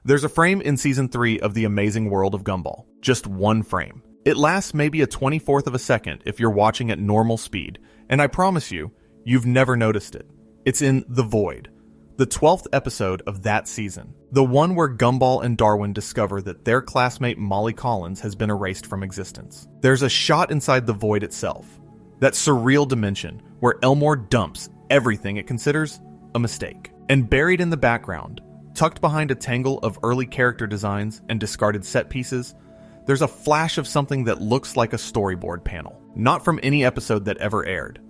There's a frame in Season 3 of The Amazing World of Gumball. Just one frame. It lasts maybe a 24th of a second if you're watching at normal speed, and I promise you, you've never noticed it. It's in The Void, the 12th episode of that season. The one where Gumball and Darwin discover that their classmate Molly Collins has been erased from existence. There's a shot inside the void itself, that surreal dimension where Elmore dumps everything it considers a mistake. And buried in the background, tucked behind a tangle of early character designs and discarded set pieces, there's a flash of something that looks like a storyboard panel. Not from any episode that ever aired.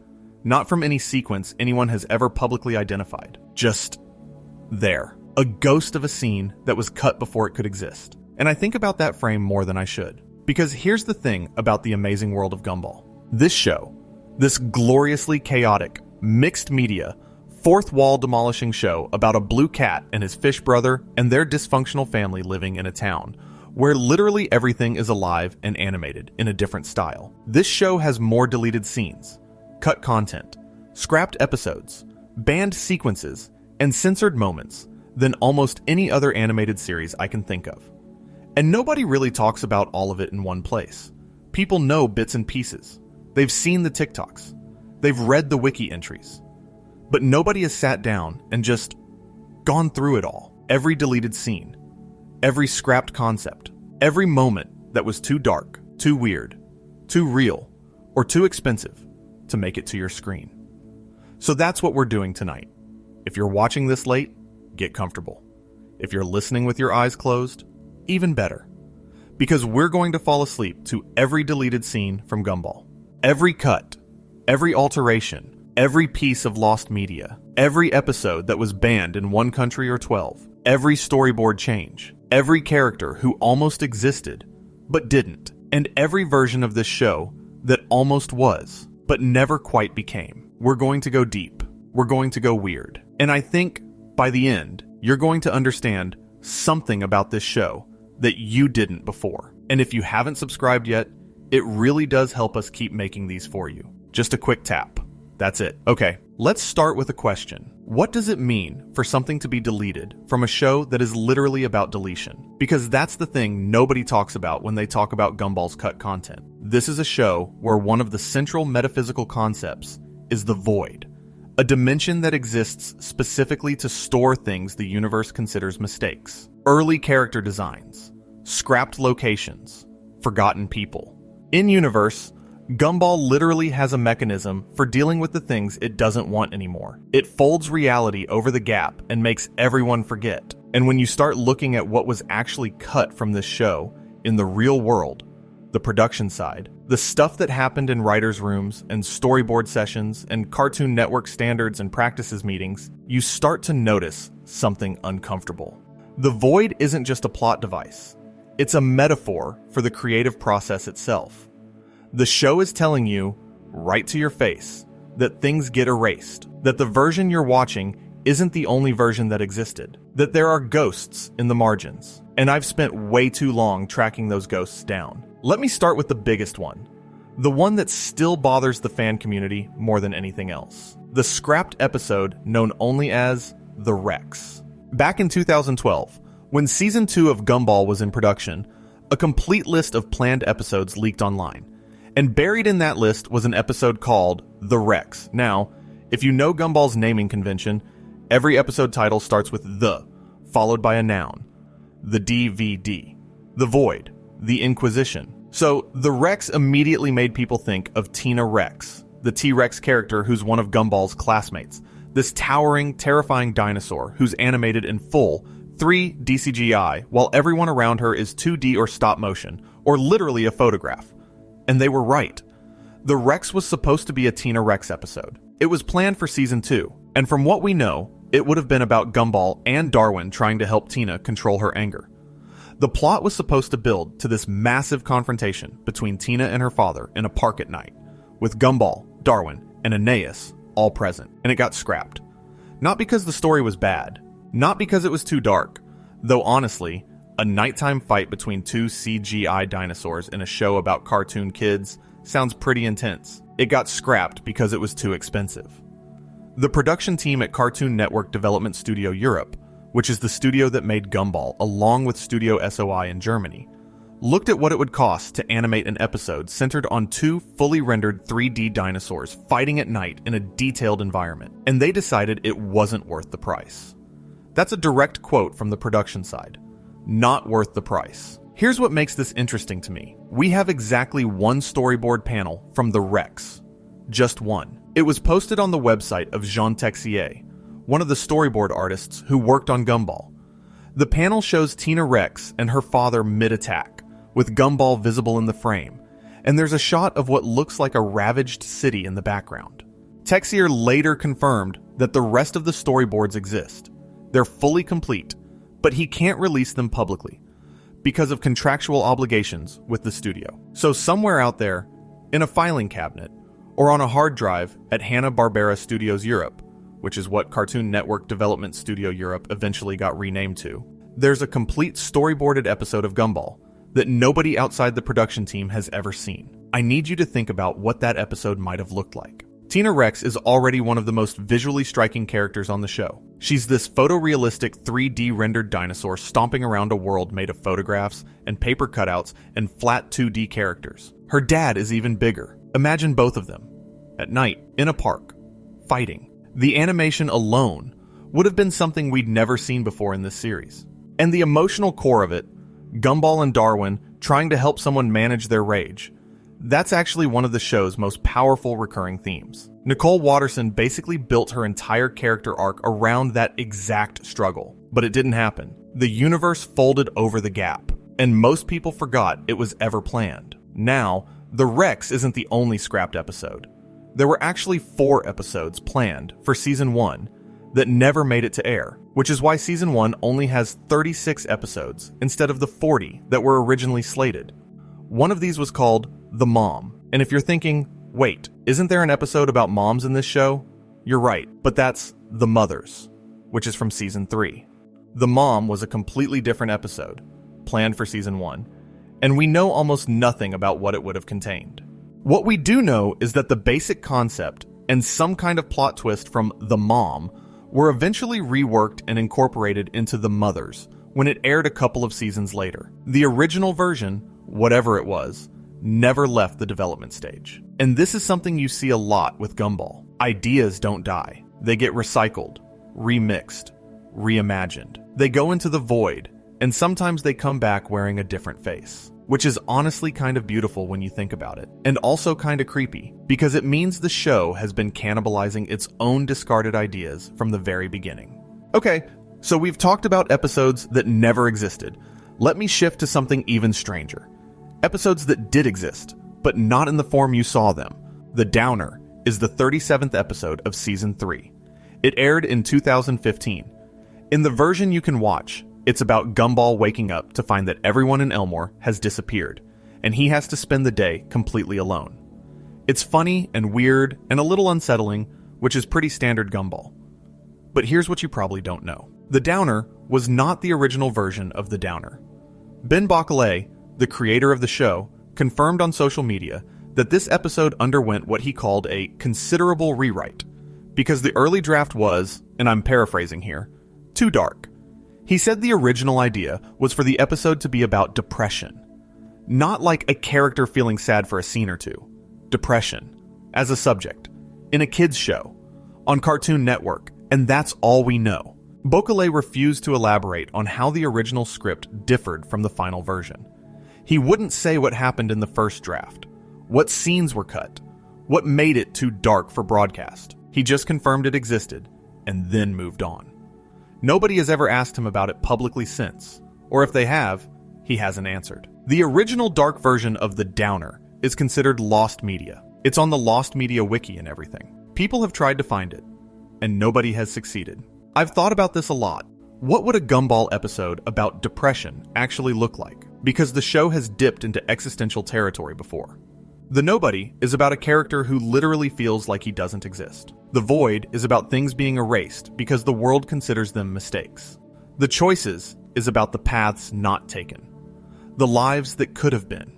Not from any sequence anyone has ever publicly identified. Just there. A ghost of a scene that was cut before it could exist. And I think about that frame more than I should. Because here's the thing about The Amazing World of Gumball. This show, this gloriously chaotic, mixed media, fourth wall demolishing show about a blue cat and his fish brother and their dysfunctional family living in a town where literally everything is alive and animated in a different style. This show has more deleted scenes, cut content, scrapped episodes, banned sequences, and censored moments than almost any other animated series I can think of. And nobody really talks about all of it in one place. People know bits and pieces. They've seen the TikToks. They've read the wiki entries. But nobody has sat down and just gone through it all. Every deleted scene, every scrapped concept, every moment that was too dark, too weird, too real, or too expensive to make it to your screen. So that's what we're doing tonight. If you're watching this late, get comfortable. If you're listening with your eyes closed, even better. Because we're going to fall asleep to every deleted scene from Gumball. Every cut, every alteration, every piece of lost media, every episode that was banned in one country or 12, every storyboard change, every character who almost existed, but didn't, and every version of this show that almost was, but never quite became. We're going to go deep. We're going to go weird. And I think, by the end, you're going to understand something about this show that you didn't before. And if you haven't subscribed yet, it really does help us keep making these for you. Just a quick tap. That's it. Okay, let's start with a question. What does it mean for something to be deleted from a show that is literally about deletion? Because that's the thing nobody talks about when they talk about Gumball's cut content. This is a show where one of the central metaphysical concepts is the void, a dimension that exists specifically to store things the universe considers mistakes. Early character designs, scrapped locations, forgotten people. In-universe, Gumball literally has a mechanism for dealing with the things it doesn't want anymore. It folds reality over the gap and makes everyone forget. And when you start looking at what was actually cut from this show in the real world, the production side, the stuff that happened in writers' rooms and storyboard sessions and Cartoon Network standards and practices meetings, you start to notice something uncomfortable. The void isn't just a plot device. It's a metaphor for the creative process itself. The show is telling you, right to your face, that things get erased, that the version you're watching isn't the only version that existed, that there are ghosts in the margins, and I've spent way too long tracking those ghosts down. Let me start with the biggest one, the one that still bothers the fan community more than anything else. The scrapped episode known only as The Rex. Back in 2012, when Season 2 of Gumball was in production, a complete list of planned episodes leaked online. And buried in that list was an episode called The Rex. Now, if you know Gumball's naming convention, every episode title starts with the, followed by a noun. The DVD, The Void, The Inquisition. So, The Rex immediately made people think of Tina Rex, the T-Rex character who's one of Gumball's classmates. This towering, terrifying dinosaur who's animated in full 3D CGI, while everyone around her is 2D or stop motion, or literally a photograph. And they were right. The Rex was supposed to be a Tina Rex episode. It was planned for Season 2, and from what we know, it would have been about Gumball and Darwin trying to help Tina control her anger. The plot was supposed to build to this massive confrontation between Tina and her father in a park at night, with Gumball, Darwin, and Aeneas all present, and it got scrapped. Not because the story was bad, not because it was too dark, though honestly, a nighttime fight between two CGI dinosaurs in a show about cartoon kids sounds pretty intense. It got scrapped because it was too expensive. The production team at Cartoon Network Development Studio Europe which is the studio that made Gumball along with Studio SOI in Germany, looked at what it would cost to animate an episode centered on two fully rendered 3D dinosaurs fighting at night in a detailed environment, and they decided it wasn't worth the price. That's a direct quote from the production side. Not worth the price. Here's what makes this interesting to me. We have exactly one storyboard panel from the Rex. Just one. It was posted on the website of Jean Texier, one of the storyboard artists who worked on Gumball. The panel shows Tina Rex and her father mid-attack, with Gumball visible in the frame, and there's a shot of what looks like a ravaged city in the background. Texier later confirmed that the rest of the storyboards exist. They're fully complete, but he can't release them publicly because of contractual obligations with the studio. So somewhere out there, in a filing cabinet, or on a hard drive at Hanna-Barbera Studios Europe, which is what Cartoon Network Development Studio Europe eventually got renamed to, there's a complete storyboarded episode of Gumball that nobody outside the production team has ever seen. I need you to think about what that episode might have looked like. Tina Rex is already one of the most visually striking characters on the show. She's this photorealistic 3D rendered dinosaur stomping around a world made of photographs and paper cutouts and flat 2D characters. Her dad is even bigger. Imagine both of them, at night, in a park, fighting. The animation alone would have been something we'd never seen before in this series. And the emotional core of it, Gumball and Darwin trying to help someone manage their rage, that's actually one of the show's most powerful recurring themes. Nicole Watterson basically built her entire character arc around that exact struggle, but it didn't happen. The universe folded over the gap, and most people forgot it was ever planned. Now, the Rex isn't the only scrapped episode. There were actually 4 episodes planned for Season 1 that never made it to air, which is why Season 1 only has 36 episodes instead of the 40 that were originally slated. One of these was called The Mom, and if you're thinking, wait, isn't there an episode about moms in this show? You're right, but that's The Mothers, which is from Season 3. The Mom was a completely different episode, planned for Season 1, and we know almost nothing about what it would have contained. What we do know is that the basic concept and some kind of plot twist from The Mom were eventually reworked and incorporated into The Mothers when it aired a couple of seasons later. The original version, whatever it was, never left the development stage. And this is something you see a lot with Gumball. Ideas don't die. They get recycled, remixed, reimagined. They go into the void, and sometimes they come back wearing a different face, which is honestly kind of beautiful when you think about it, and also kind of creepy, because it means the show has been cannibalizing its own discarded ideas from the very beginning. Okay, so we've talked about episodes that never existed. Let me shift to something even stranger. Episodes that did exist, but not in the form you saw them. The Downer is the 37th episode of Season 3. It aired in 2015. In the version you can watch, it's about Gumball waking up to find that everyone in Elmore has disappeared, and he has to spend the day completely alone. It's funny and weird and a little unsettling, which is pretty standard Gumball. But here's what you probably don't know. The Downer was not the original version of The Downer. Ben Bockelay, the creator of the show, confirmed on social media that this episode underwent what he called a considerable rewrite, because the early draft was, and I'm paraphrasing here, too dark. He said the original idea was for the episode to be about depression. Not like a character feeling sad for a scene or two. Depression, as a subject, in a kids show, on Cartoon Network, and that's all we know. Bockelay refused to elaborate on how the original script differed from the final version. He wouldn't say what happened in the first draft, what scenes were cut, what made it too dark for broadcast. He just confirmed it existed, and then moved on. Nobody has ever asked him about it publicly since, or if they have, he hasn't answered. The original dark version of The Downer is considered lost media. It's on the Lost Media wiki and everything. People have tried to find it, and nobody has succeeded. I've thought about this a lot. What would a Gumball episode about depression actually look like? Because the show has dipped into existential territory before. The Nobody is about a character who literally feels like he doesn't exist. The Void is about things being erased because the world considers them mistakes. The Choices is about the paths not taken. The lives that could have been.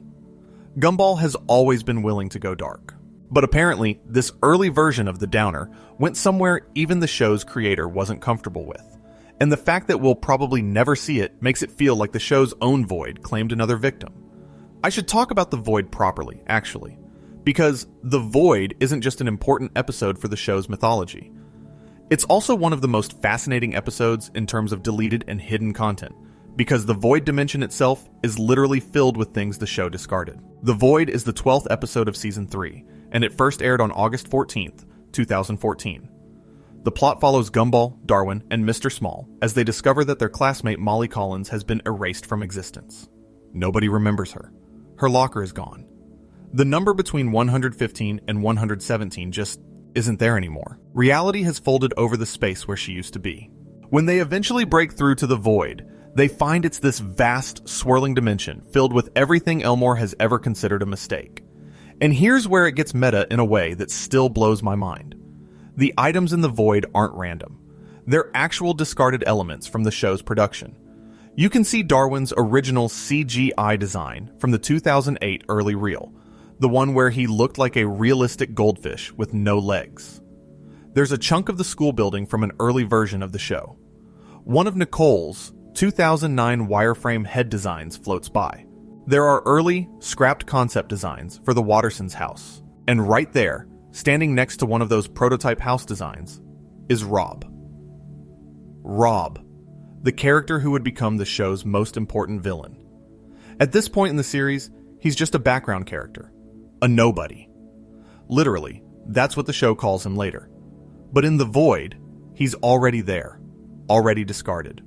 Gumball has always been willing to go dark. But apparently, this early version of The Downer went somewhere even the show's creator wasn't comfortable with. and the fact that we'll probably never see it makes it feel like the show's own void claimed another victim. I should talk about the void properly, actually, because the void isn't just an important episode for the show's mythology. It's also one of the most fascinating episodes in terms of deleted and hidden content, because the void dimension itself is literally filled with things the show discarded. The Void is the 12th episode of Season 3, and it first aired on August 14th, 2014. The plot follows Gumball, Darwin, and Mr. Small as they discover that their classmate Molly Collins has been erased from existence. Nobody remembers her. Her locker is gone. The number between 115 and 117 just isn't there anymore. Reality has folded over the space where she used to be. When they eventually break through to the Void, they find it's this vast, swirling dimension filled with everything Elmore has ever considered a mistake. And here's where it gets meta in a way that still blows my mind. The items in the Void aren't random. They're actual discarded elements from the show's production. You can see Darwin's original CGI design from the 2008 early reel, the one where he looked like a realistic goldfish with no legs. There's a chunk of the school building from an early version of the show. One of Nicole's 2009 wireframe head designs floats by. There are early, scrapped concept designs for the Wattersons' house. And right there, standing next to one of those prototype house designs, is Rob. Rob, the character who would become the show's most important villain. At this point in the series, he's just a background character. A nobody. Literally, that's what the show calls him later. But in the Void, he's already there. Already discarded.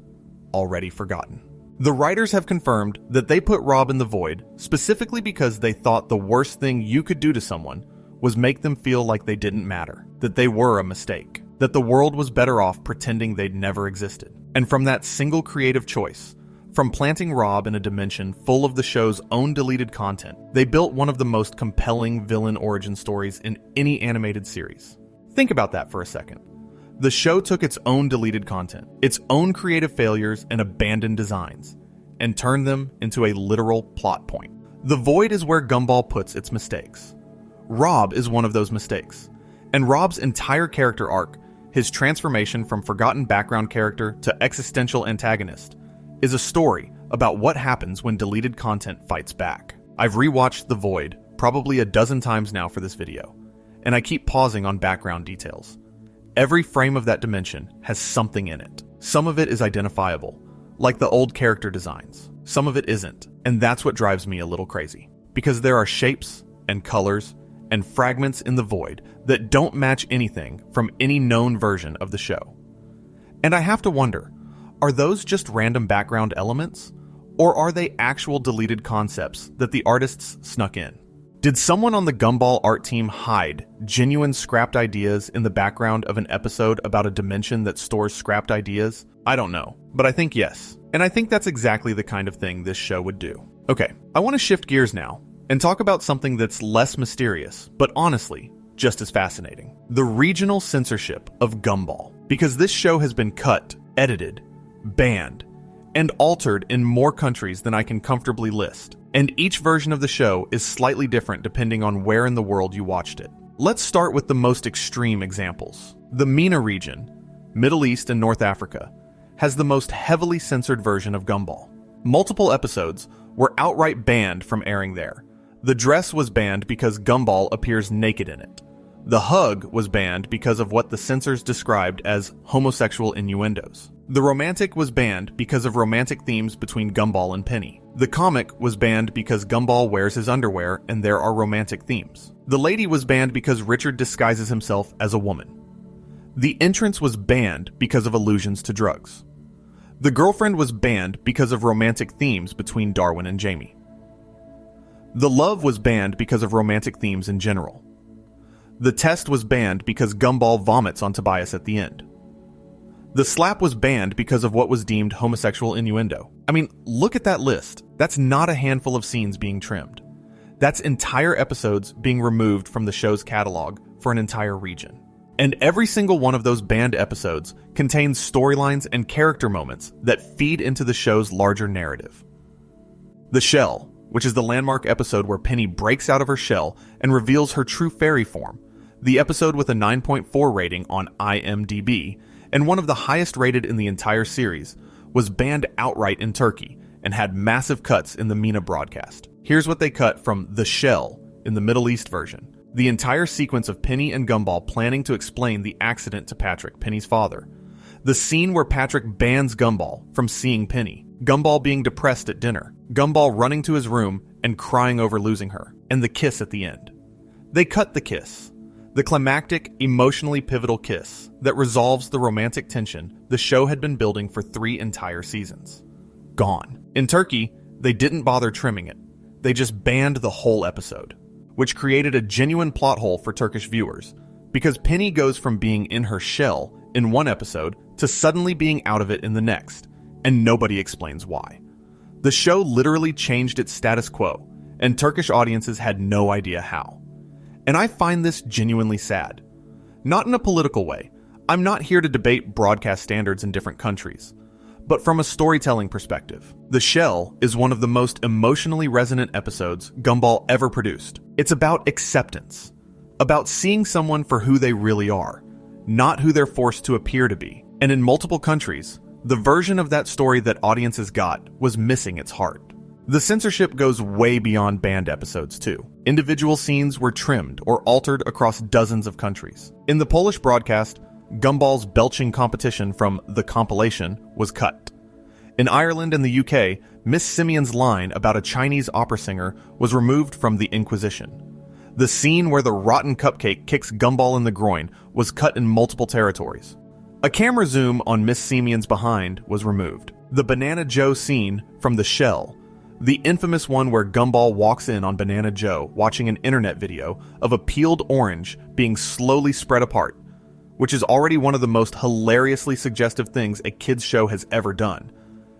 Already forgotten. The writers have confirmed that they put Rob in the Void specifically because they thought the worst thing you could do to someone was make them feel like they didn't matter, that they were a mistake, that the world was better off pretending they'd never existed. And from that single creative choice, from planting Rob in a dimension full of the show's own deleted content, they built one of the most compelling villain origin stories in any animated series. Think about that for a second. The show took its own deleted content, its own creative failures and abandoned designs, and turned them into a literal plot point. The Void is where Gumball puts its mistakes. Rob is one of those mistakes, and Rob's entire character arc, his transformation from forgotten background character to existential antagonist, is a story about what happens when deleted content fights back. I've rewatched The Void probably a dozen times now for this video, and I keep pausing on background details. Every frame of that dimension has something in it. Some of it is identifiable, like the old character designs. Some of it isn't, and that's what drives me a little crazy. Because there are shapes and colors and fragments in the Void that don't match anything from any known version of the show. And I have to wonder, are those just random background elements? Or are they actual deleted concepts that the artists snuck in? Did someone on the Gumball art team hide genuine scrapped ideas in the background of an episode about a dimension that stores scrapped ideas? I don't know, but I think yes. And I think that's exactly the kind of thing this show would do. Okay, I want to shift gears now and talk about something that's less mysterious, but honestly, just as fascinating. The regional censorship of Gumball. Because this show has been cut, edited, banned, and altered in more countries than I can comfortably list. And each version of the show is slightly different depending on where in the world you watched it. Let's start with the most extreme examples. The MENA region, Middle East and North Africa, has the most heavily censored version of Gumball. Multiple episodes were outright banned from airing there. The dress was banned because Gumball appears naked in it. The hug was banned because of what the censors described as homosexual innuendos. The romantic was banned because of romantic themes between Gumball and Penny. The comic was banned because Gumball wears his underwear and there are romantic themes. The lady was banned because Richard disguises himself as a woman. The entrance was banned because of allusions to drugs. The girlfriend was banned because of romantic themes between Darwin and Jamie. The love was banned because of romantic themes in general. The test was banned because Gumball vomits on Tobias at the end. The slap was banned because of what was deemed homosexual innuendo. I mean, look at that list. That's not a handful of scenes being trimmed. That's entire episodes being removed from the show's catalog for an entire region. And every single one of those banned episodes contains storylines and character moments that feed into the show's larger narrative. The Shell, which is the landmark episode where Penny breaks out of her shell and reveals her true fairy form, the episode with a 9.4 rating on IMDb, and one of the highest rated in the entire series, was banned outright in Turkey and had massive cuts in the MENA broadcast. Here's what they cut from The Shell in the Middle East version. The entire sequence of Penny and Gumball planning to explain the accident to Patrick, Penny's father. The scene where Patrick bans Gumball from seeing Penny. Gumball being depressed at dinner. Gumball running to his room and crying over losing her. And the kiss at the end. They cut the kiss. The climactic, emotionally pivotal kiss that resolves the romantic tension the show had been building for 3 entire seasons. Gone. In Turkey, they didn't bother trimming it. They just banned the whole episode, which created a genuine plot hole for Turkish viewers, because Penny goes from being in her shell in one episode to suddenly being out of it in the next, and nobody explains why. The show literally changed its status quo, and Turkish audiences had no idea how. And I find this genuinely sad. Not in a political way. I'm not here to debate broadcast standards in different countries. But from a storytelling perspective, The Shell is one of the most emotionally resonant episodes Gumball ever produced. It's about acceptance. About seeing someone for who they really are, not who they're forced to appear to be. And in multiple countries, the version of that story that audiences got was missing its heart. The censorship goes way beyond banned episodes too. Individual scenes were trimmed or altered across dozens of countries. In the Polish broadcast, Gumball's belching competition from The Compilation was cut. In Ireland and the UK, Miss Simeon's line about a Chinese opera singer was removed from The Inquisition. The scene where the rotten cupcake kicks Gumball in the groin was cut in multiple territories. A camera zoom on Miss Simeon's behind was removed. The Banana Joe scene from The Shell, the infamous one where Gumball walks in on Banana Joe watching an internet video of a peeled orange being slowly spread apart, which is already one of the most hilariously suggestive things a kids show has ever done,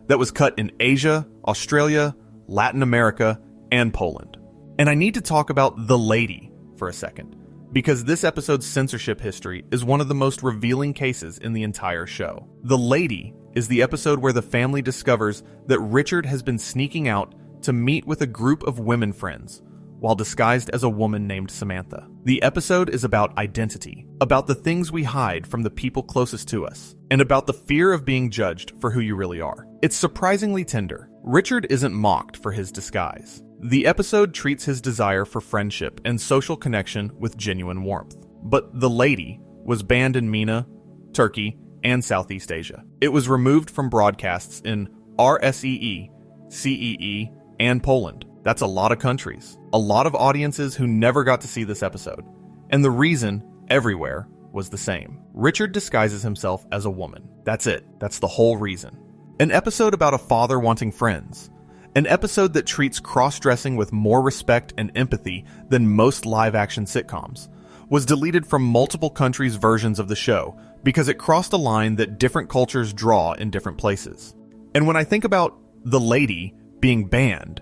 that was cut in Asia, Australia, Latin America, and Poland. And I need to talk about The Lady for a second, because this episode's censorship history is one of the most revealing cases in the entire show. The Lady is the episode where the family discovers that Richard has been sneaking out to meet with a group of women friends while disguised as a woman named Samantha. The episode is about identity, about the things we hide from the people closest to us, and about the fear of being judged for who you really are. It's surprisingly tender. Richard isn't mocked for his disguise. The episode treats his desire for friendship and social connection with genuine warmth. But The Lady was banned in MENA, Turkey, and Southeast Asia. It was removed from broadcasts in RSEE, CEE, and Poland. That's a lot of countries. A lot of audiences who never got to see this episode. And the reason, everywhere, was the same. Richard disguises himself as a woman. That's it. That's the whole reason. An episode about a father wanting friends. An episode that treats cross-dressing with more respect and empathy than most live-action sitcoms, was deleted from multiple countries' versions of the show because it crossed a line that different cultures draw in different places. And when I think about The Lady being banned,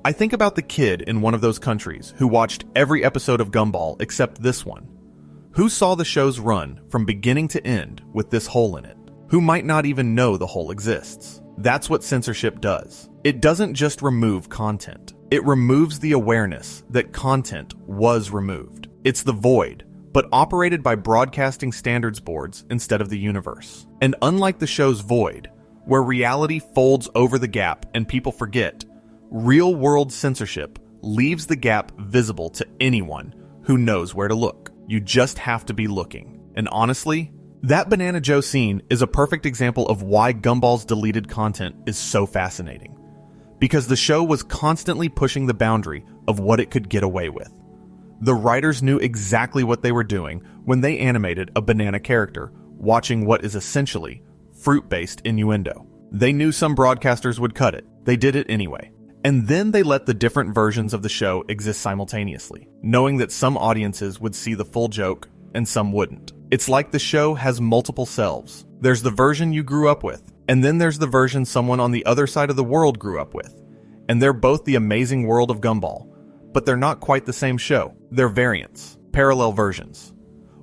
I think about the kid in one of those countries who watched every episode of Gumball except this one, who saw the show's run from beginning to end with this hole in it, who might not even know the hole exists. That's what censorship does. It doesn't just remove content. It removes the awareness that content was removed. It's the void, but operated by broadcasting standards boards instead of the universe. And unlike the show's void, where reality folds over the gap and people forget, real-world censorship leaves the gap visible to anyone who knows where to look. You just have to be looking. And honestly, that Banana Joe scene is a perfect example of why Gumball's deleted content is so fascinating. Because the show was constantly pushing the boundary of what it could get away with. The writers knew exactly what they were doing when they animated a banana character watching what is essentially fruit-based innuendo. They knew some broadcasters would cut it. They did it anyway. And then they let the different versions of the show exist simultaneously, knowing that some audiences would see the full joke and some wouldn't. It's like the show has multiple selves. There's the version you grew up with, and then there's the version someone on the other side of the world grew up with. And they're both the Amazing World of Gumball, but they're not quite the same show. They're variants, parallel versions,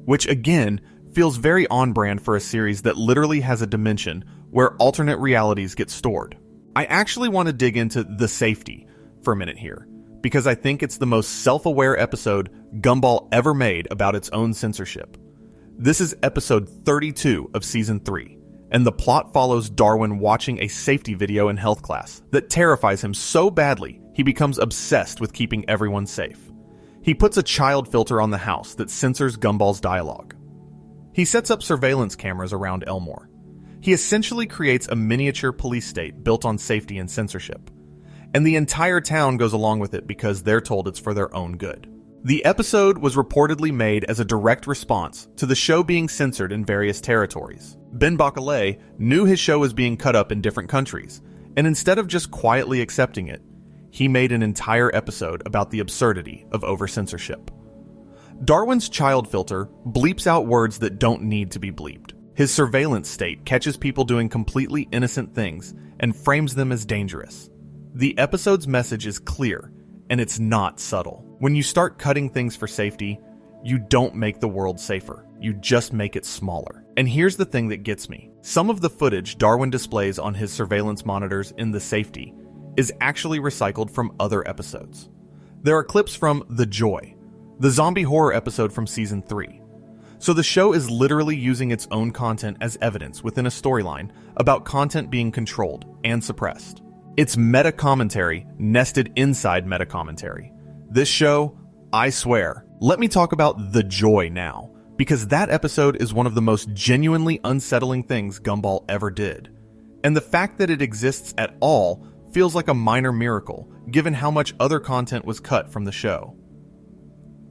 which again feels very on-brand for a series that literally has a dimension where alternate realities get stored. I actually want to dig into The Safety for a minute here, because I think it's the most self-aware episode Gumball ever made about its own censorship. This is episode 32 of season 3, and the plot follows Darwin watching a safety video in health class that terrifies him so badly he becomes obsessed with keeping everyone safe. He puts a child filter on the house that censors Gumball's dialogue. He sets up surveillance cameras around Elmore. He essentially creates a miniature police state built on safety and censorship. And the entire town goes along with it because they're told it's for their own good. The episode was reportedly made as a direct response to the show being censored in various territories. Ben Bacalé knew his show was being cut up in different countries, and instead of just quietly accepting it, he made an entire episode about the absurdity of over-censorship. Darwin's child filter bleeps out words that don't need to be bleeped. His surveillance state catches people doing completely innocent things and frames them as dangerous. The episode's message is clear, and it's not subtle. When you start cutting things for safety, you don't make the world safer. You just make it smaller. And here's the thing that gets me. Some of the footage Darwin displays on his surveillance monitors in the safety is actually recycled from other episodes. There are clips from The Joy, the zombie horror episode from season 3. So the show is literally using its own content as evidence within a storyline about content being controlled and suppressed. It's meta-commentary nested inside meta-commentary. This show, I swear. Let me talk about The Joy now, because that episode is one of the most genuinely unsettling things Gumball ever did. And the fact that it exists at all feels like a minor miracle, given how much other content was cut from the show.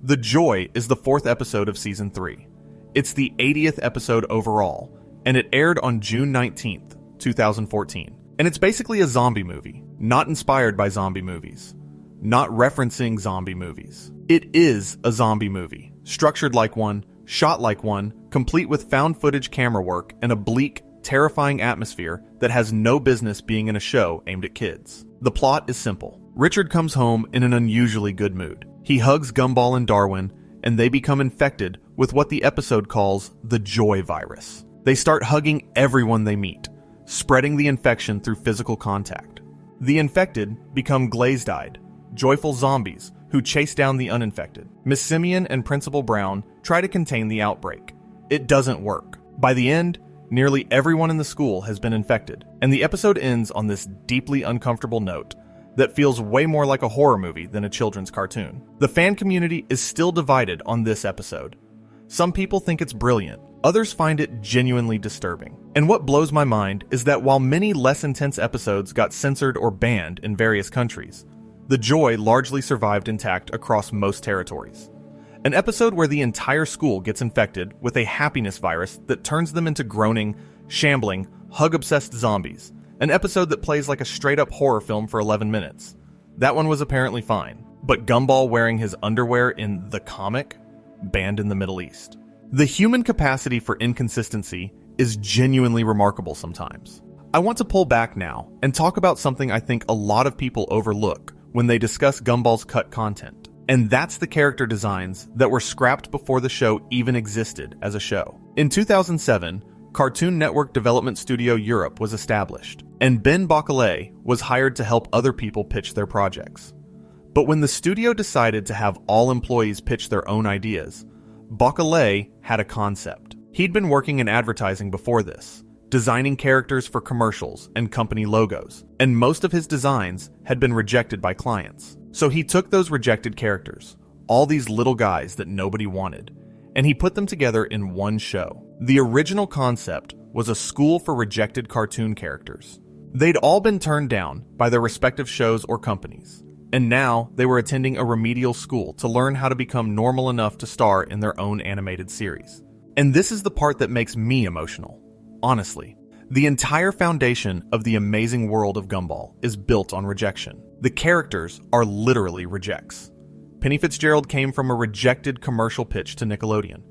The Joy is the 4th episode of season 3. It's the 80th episode overall, and it aired on June 19th, 2014. And it's basically a zombie movie, not inspired by zombie movies, not referencing zombie movies. It is a zombie movie, structured like one, shot like one, complete with found footage camera work and a bleak, terrifying atmosphere that has no business being in a show aimed at kids. The plot is simple. Richard comes home in an unusually good mood. He hugs Gumball and Darwin, and they become infected with what the episode calls the Joy virus. They start hugging everyone they meet, spreading the infection through physical contact. The infected become glazed-eyed, joyful zombies who chase down the uninfected. Miss Simeon and Principal Brown try to contain the outbreak. It doesn't work. By the end, nearly everyone in the school has been infected, and the episode ends on this deeply uncomfortable note that feels way more like a horror movie than a children's cartoon. The fan community is still divided on this episode. Some people think it's brilliant, others find it genuinely disturbing. And what blows my mind is that while many less intense episodes got censored or banned in various countries, The Joy largely survived intact across most territories. An episode where the entire school gets infected with a happiness virus that turns them into groaning, shambling, hug-obsessed zombies. An episode that plays like a straight-up horror film for 11 minutes. That one was apparently fine. But Gumball wearing his underwear in the comic? Banned in the Middle East. The human capacity for inconsistency is genuinely remarkable sometimes. I want to pull back now and talk about something I think a lot of people overlook when they discuss Gumball's cut content. And that's the character designs that were scrapped before the show even existed as a show. In 2007, Cartoon Network Development Studio Europe was established, and Ben Bacalé was hired to help other people pitch their projects. But when the studio decided to have all employees pitch their own ideas, Bacalé had a concept. He'd been working in advertising before this, designing characters for commercials and company logos, and most of his designs had been rejected by clients. So he took those rejected characters, all these little guys that nobody wanted, and he put them together in one show. The original concept was a school for rejected cartoon characters. They'd all been turned down by their respective shows or companies, and now they were attending a remedial school to learn how to become normal enough to star in their own animated series. And this is the part that makes me emotional. Honestly, the entire foundation of the Amazing World of Gumball is built on rejection. The characters are literally rejects. Penny Fitzgerald came from a rejected commercial pitch to Nickelodeon.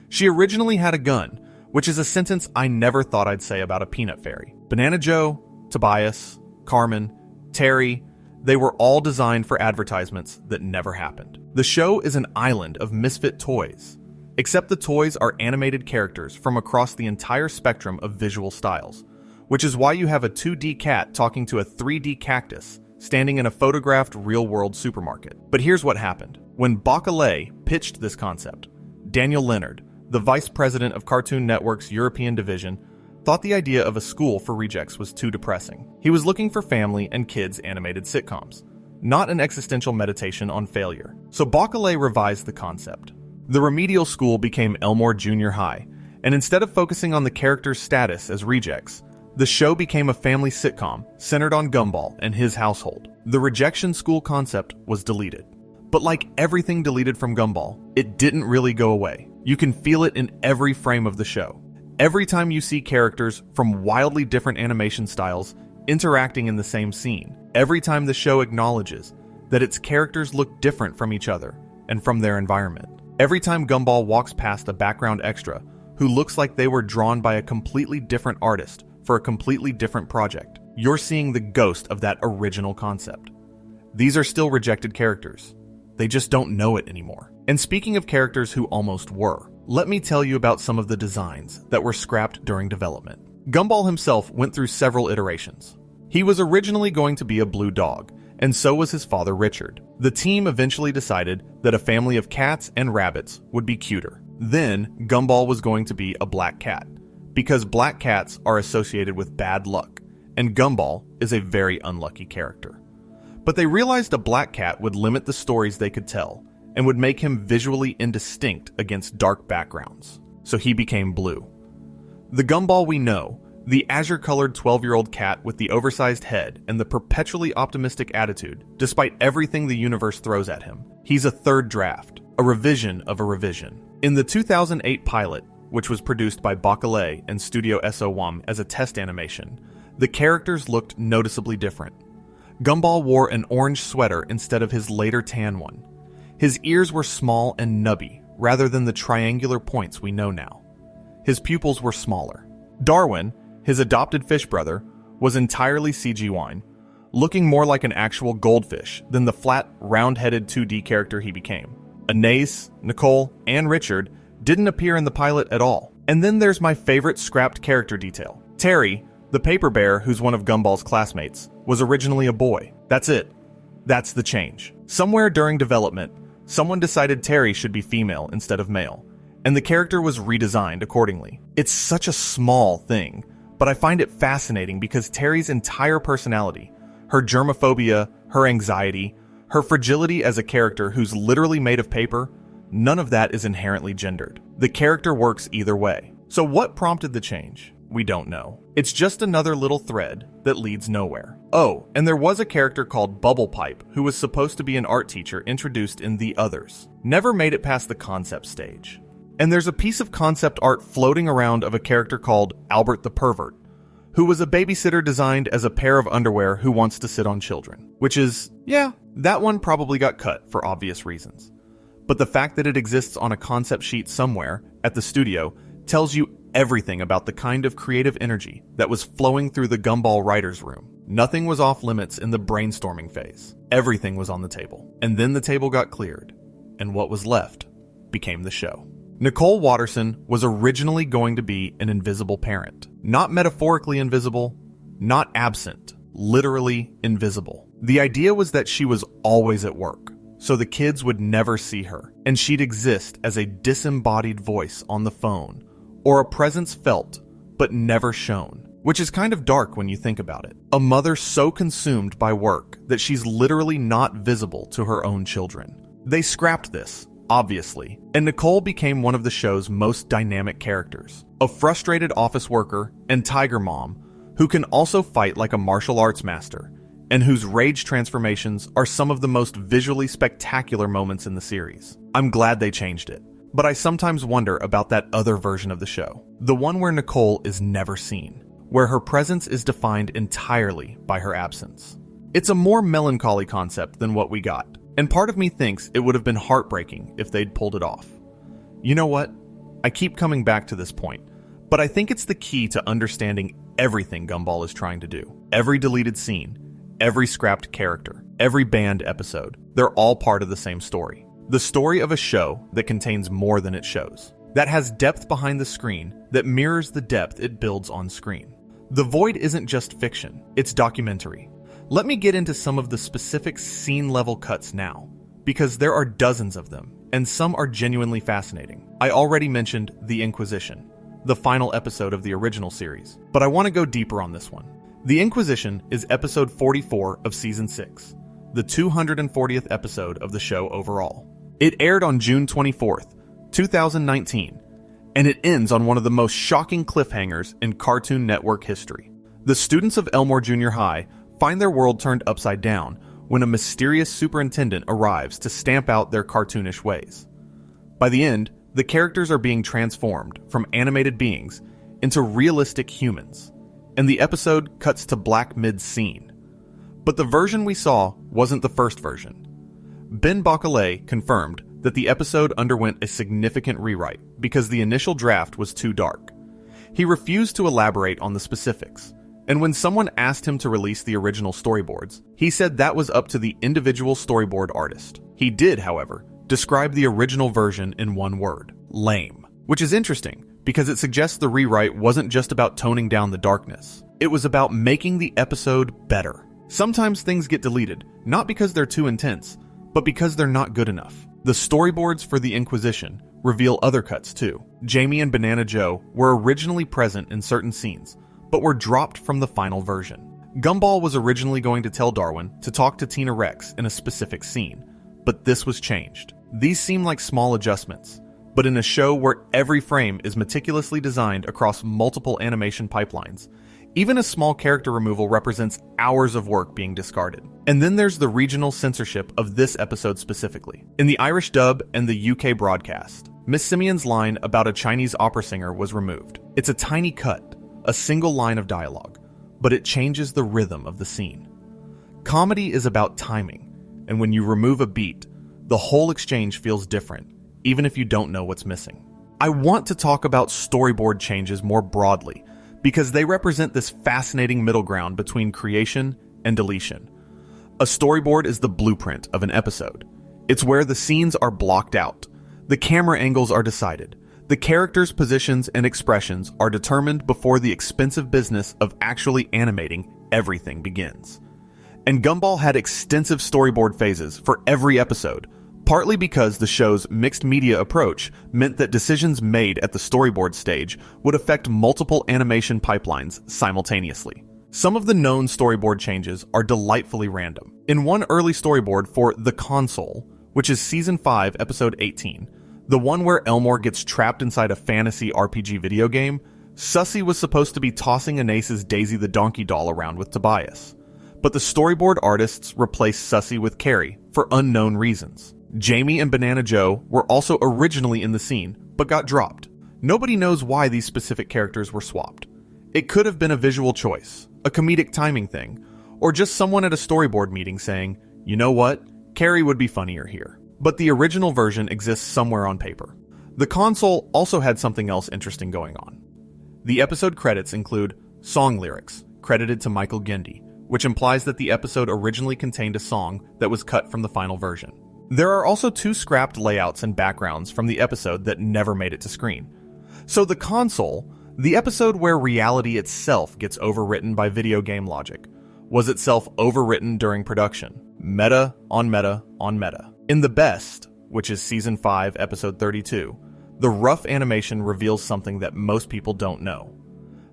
She originally had a gun, which is a sentence I never thought I'd say about a peanut fairy. Banana Joe, Tobias, Carmen, Terry, they were all designed for advertisements that never happened. The show is an island of misfit toys, except the toys are animated characters from across the entire spectrum of visual styles, which is why you have a 2D cat talking to a 3D cactus standing in a photographed real-world supermarket. But here's what happened. When Bacalé pitched this concept, Daniel Leonard, the vice president of Cartoon Network's European division, thought the idea of a school for rejects was too depressing. He was looking for family and kids animated sitcoms, not an existential meditation on failure. So Bacalé revised the concept. The remedial school became Elmore Junior High, and instead of focusing on the characters' status as rejects, the show became a family sitcom centered on Gumball and his household. The rejection school concept was deleted. But like everything deleted from Gumball, it didn't really go away. You can feel it in every frame of the show. Every time you see characters from wildly different animation styles interacting in the same scene, every time the show acknowledges that its characters look different from each other and from their environment, every time Gumball walks past a background extra who looks like they were drawn by a completely different artist for a completely different project, you're seeing the ghost of that original concept. These are still rejected characters. They just don't know it anymore. And speaking of characters who almost were, let me tell you about some of the designs that were scrapped during development. Gumball himself went through several iterations. He was originally going to be a blue dog, and so was his father Richard. The team eventually decided that a family of cats and rabbits would be cuter. Then, Gumball was going to be a black cat, because black cats are associated with bad luck, and Gumball is a very unlucky character. But they realized a black cat would limit the stories they could tell, and would make him visually indistinct against dark backgrounds, so he became blue. The Gumball we know, the azure-colored 12-year-old cat with the oversized head and the perpetually optimistic attitude, despite everything the universe throws at him, he's a third draft, a revision of a revision. In the 2008 pilot, which was produced by Bacalé and Studio SOWAM as a test animation, the characters looked noticeably different. Gumball wore an orange sweater instead of his later tan one. His ears were small and nubby, rather than the triangular points we know now. His pupils were smaller. Darwin, his adopted fish brother, was entirely CGI, looking more like an actual goldfish than the flat, round-headed 2D character he became. Anais, Nicole, and Richard didn't appear in the pilot at all. And then there's my favorite scrapped character detail. Terry, the paper bear who's one of Gumball's classmates, was originally a boy. That's it. That's the change. Somewhere during development, someone decided Terry should be female instead of male, and the character was redesigned accordingly. It's such a small thing, but I find it fascinating because Terry's entire personality, her germophobia, her anxiety, her fragility as a character who's literally made of paper, none of that is inherently gendered. The character works either way. So what prompted the change? We don't know. It's just another little thread that leads nowhere. Oh, and there was a character called Bubble Pipe who was supposed to be an art teacher introduced in The Others. Never made it past the concept stage. And there's a piece of concept art floating around of a character called Albert the Pervert, who was a babysitter designed as a pair of underwear who wants to sit on children. Which is, yeah, that one probably got cut for obvious reasons. But the fact that it exists on a concept sheet somewhere at the studio tells you everything about the kind of creative energy that was flowing through the Gumball writer's room. Nothing was off limits in the brainstorming phase. Everything was on the table. And then the table got cleared, and what was left became the show. Nicole Watterson was originally going to be an invisible parent. Not metaphorically invisible, not absent, literally invisible. The idea was that she was always at work, so the kids would never see her, and she'd exist as a disembodied voice on the phone, or a presence felt, but never shown. Which is kind of dark when you think about it. A mother so consumed by work that she's literally not visible to her own children. They scrapped this, obviously, and Nicole became one of the show's most dynamic characters. A frustrated office worker and tiger mom who can also fight like a martial arts master, and whose rage transformations are some of the most visually spectacular moments in the series. I'm glad they changed it. But I sometimes wonder about that other version of the show. The one where Nicole is never seen, where her presence is defined entirely by her absence. It's a more melancholy concept than what we got, and part of me thinks it would have been heartbreaking if they'd pulled it off. You know what? I keep coming back to this point, but I think it's the key to understanding everything Gumball is trying to do. Every deleted scene, every scrapped character, every banned episode, they're all part of the same story. The story of a show that contains more than it shows, that has depth behind the screen that mirrors the depth it builds on screen. The Void isn't just fiction, it's documentary. Let me get into some of the specific scene-level cuts now, because there are dozens of them, and some are genuinely fascinating. I already mentioned The Inquisition, the final episode of the original series, but I want to go deeper on this one. The Inquisition is episode 44 of season 6, the 240th episode of the show overall. It aired on June 24th, 2019, and it ends on one of the most shocking cliffhangers in Cartoon Network history. The students of Elmore Junior High find their world turned upside down when a mysterious superintendent arrives to stamp out their cartoonish ways. By the end, the characters are being transformed from animated beings into realistic humans, and the episode cuts to black mid-scene. But the version we saw wasn't the first version. Ben Bacalé confirmed that the episode underwent a significant rewrite because the initial draft was too dark. He refused to elaborate on the specifics, and when someone asked him to release the original storyboards, he said that was up to the individual storyboard artist. He did, however, describe the original version in one word: lame. Which is interesting, because it suggests the rewrite wasn't just about toning down the darkness. It was about making the episode better. Sometimes things get deleted, not because they're too intense, but because they're not good enough. The storyboards for The Inquisition reveal other cuts too. Jamie and Banana Joe were originally present in certain scenes, but were dropped from the final version. Gumball was originally going to tell Darwin to talk to Tina Rex in a specific scene, but this was changed. These seem like small adjustments, but in a show where every frame is meticulously designed across multiple animation pipelines, even a small character removal represents hours of work being discarded. And then there's the regional censorship of this episode specifically. In the Irish dub and the UK broadcast, Miss Simeon's line about a Chinese opera singer was removed. It's a tiny cut, a single line of dialogue, but it changes the rhythm of the scene. Comedy is about timing, and when you remove a beat, the whole exchange feels different, even if you don't know what's missing. I want to talk about storyboard changes more broadly, because they represent this fascinating middle ground between creation and deletion. A storyboard is the blueprint of an episode. It's where the scenes are blocked out, the camera angles are decided, the characters' positions and expressions are determined before the expensive business of actually animating everything begins. And Gumball had extensive storyboard phases for every episode, partly because the show's mixed media approach meant that decisions made at the storyboard stage would affect multiple animation pipelines simultaneously. Some of the known storyboard changes are delightfully random. In one early storyboard for The Console, which is Season 5, Episode 18, the one where Elmore gets trapped inside a fantasy RPG video game, Sussy was supposed to be tossing Anace's Daisy the Donkey doll around with Tobias. But the storyboard artists replaced Sussy with Carrie for unknown reasons. Jamie and Banana Joe were also originally in the scene, but got dropped. Nobody knows why these specific characters were swapped. It could have been a visual choice, a comedic timing thing, or just someone at a storyboard meeting saying, you know what, Carrie would be funnier here. But the original version exists somewhere on paper. The Console also had something else interesting going on. The episode credits include song lyrics, credited to Michael Gindy, which implies that the episode originally contained a song that was cut from the final version. There are also 2 scrapped layouts and backgrounds from the episode that never made it to screen. So The Console, the episode where reality itself gets overwritten by video game logic, was itself overwritten during production. Meta on meta on meta. In The Best, which is Season 5, Episode 32, the rough animation reveals something that most people don't know.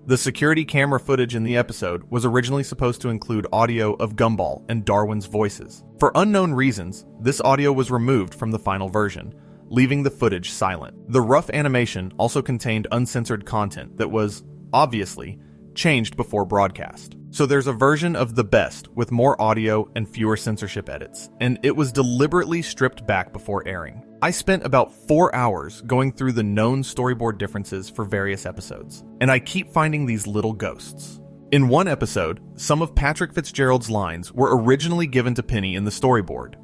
The security camera footage in the episode was originally supposed to include audio of Gumball and Darwin's voices. For unknown reasons, this audio was removed from the final version, leaving the footage silent. The rough animation also contained uncensored content that was, obviously, changed before broadcast. So there's a version of The Best with more audio and fewer censorship edits, and it was deliberately stripped back before airing. I spent about 4 hours going through the known storyboard differences for various episodes, and I keep finding these little ghosts. In one episode, some of Patrick Fitzgerald's lines were originally given to Penny in the storyboard.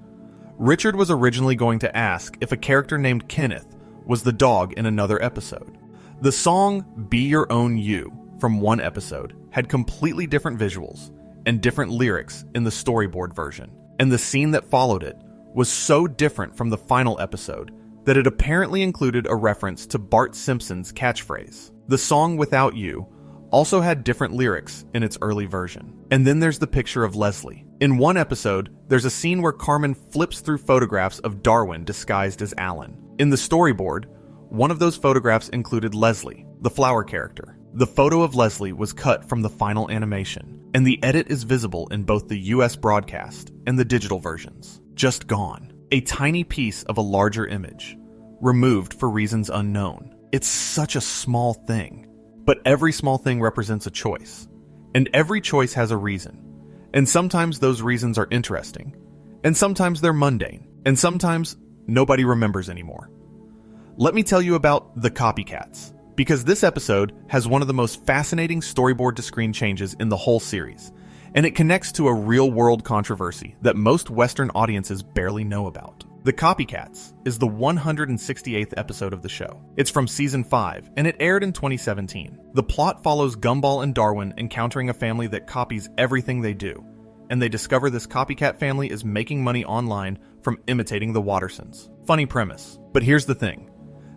Richard was originally going to ask if a character named Kenneth was the dog in another episode. The song Be Your Own You from one episode had completely different visuals and different lyrics in the storyboard version, and the scene that followed it was so different from the final episode that it apparently included a reference to Bart Simpson's catchphrase. The song Without You also had different lyrics in its early version. And then there's the picture of Leslie, In one episode, there's a scene where Carmen flips through photographs of Darwin disguised as Alan. In the storyboard, one of those photographs included Leslie, the flower character. The photo of Leslie was cut from the final animation, and the edit is visible in both the US broadcast and the digital versions. Just gone. A tiny piece of a larger image, removed for reasons unknown. It's such a small thing, but every small thing represents a choice, and every choice has a reason. And sometimes those reasons are interesting, and sometimes they're mundane, and sometimes nobody remembers anymore. Let me tell you about the Copycats, because this episode has one of the most fascinating storyboard-to-screen changes in the whole series, and it connects to a real-world controversy that most Western audiences barely know about. The Copycats is the 168th episode of the show. It's from Season 5, and it aired in 2017. The plot follows Gumball and Darwin encountering a family that copies everything they do, and they discover this copycat family is making money online from imitating the Wattersons. Funny premise, but here's the thing.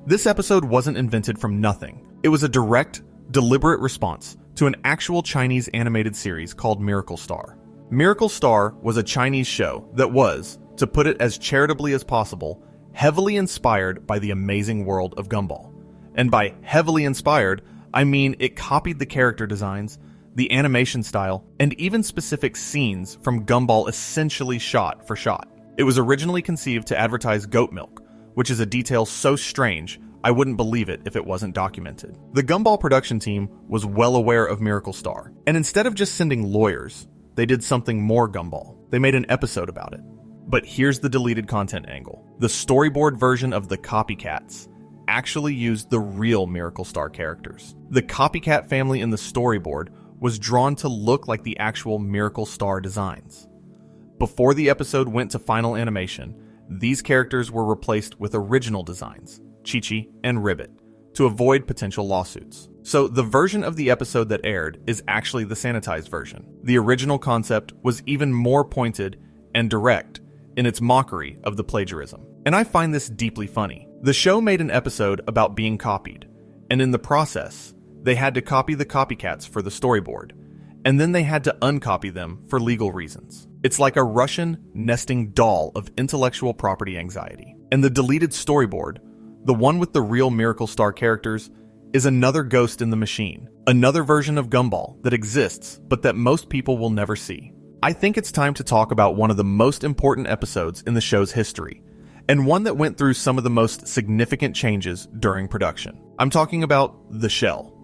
This episode wasn't invented from nothing. It was a direct, deliberate response to an actual Chinese animated series called Miracle Star. Miracle Star was a Chinese show that was, to put it as charitably as possible, heavily inspired by the Amazing World of Gumball. And by heavily inspired, I mean it copied the character designs, the animation style, and even specific scenes from Gumball essentially shot for shot. It was originally conceived to advertise goat milk, which is a detail so strange I wouldn't believe it if it wasn't documented. The Gumball production team was well aware of Miracle Star, and instead of just sending lawyers, they did something more Gumball. They made an episode about it. But here's the deleted content angle. The storyboard version of the Copycats actually used the real Miracle Star characters. The copycat family in the storyboard was drawn to look like the actual Miracle Star designs. Before the episode went to final animation, these characters were replaced with original designs, Chi-Chi and Ribbit, to avoid potential lawsuits. So the version of the episode that aired is actually the sanitized version. The original concept was even more pointed and direct in its mockery of the plagiarism. And I find this deeply funny. The show made an episode about being copied, and in the process, they had to copy the copycats for the storyboard, and then they had to uncopy them for legal reasons. It's like a Russian nesting doll of intellectual property anxiety. And the deleted storyboard, the one with the real Miracle Star characters, is another ghost in the machine, another version of Gumball that exists but that most people will never see. I think it's time to talk about one of the most important episodes in the show's history, and one that went through some of the most significant changes during production. I'm talking about The Shell,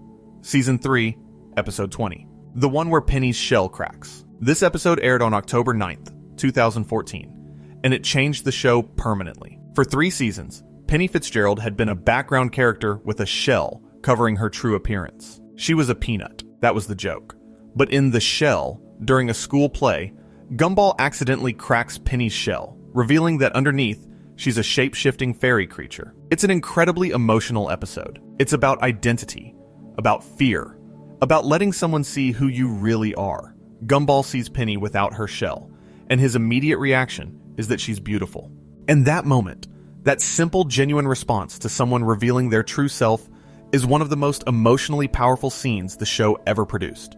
Season 3, Episode 20, the one where Penny's shell cracks. This episode aired on October 9th, 2014, and it changed the show permanently. For 3 seasons, Penny Fitzgerald had been a background character with a shell covering her true appearance. She was a peanut, that was the joke. But in The Shell, during a school play, Gumball accidentally cracks Penny's shell, revealing that underneath, she's a shape-shifting fairy creature. It's an incredibly emotional episode. It's about identity, about fear, about letting someone see who you really are. Gumball sees Penny without her shell, and his immediate reaction is that she's beautiful. And that moment, that simple, genuine response to someone revealing their true self, is one of the most emotionally powerful scenes the show ever produced.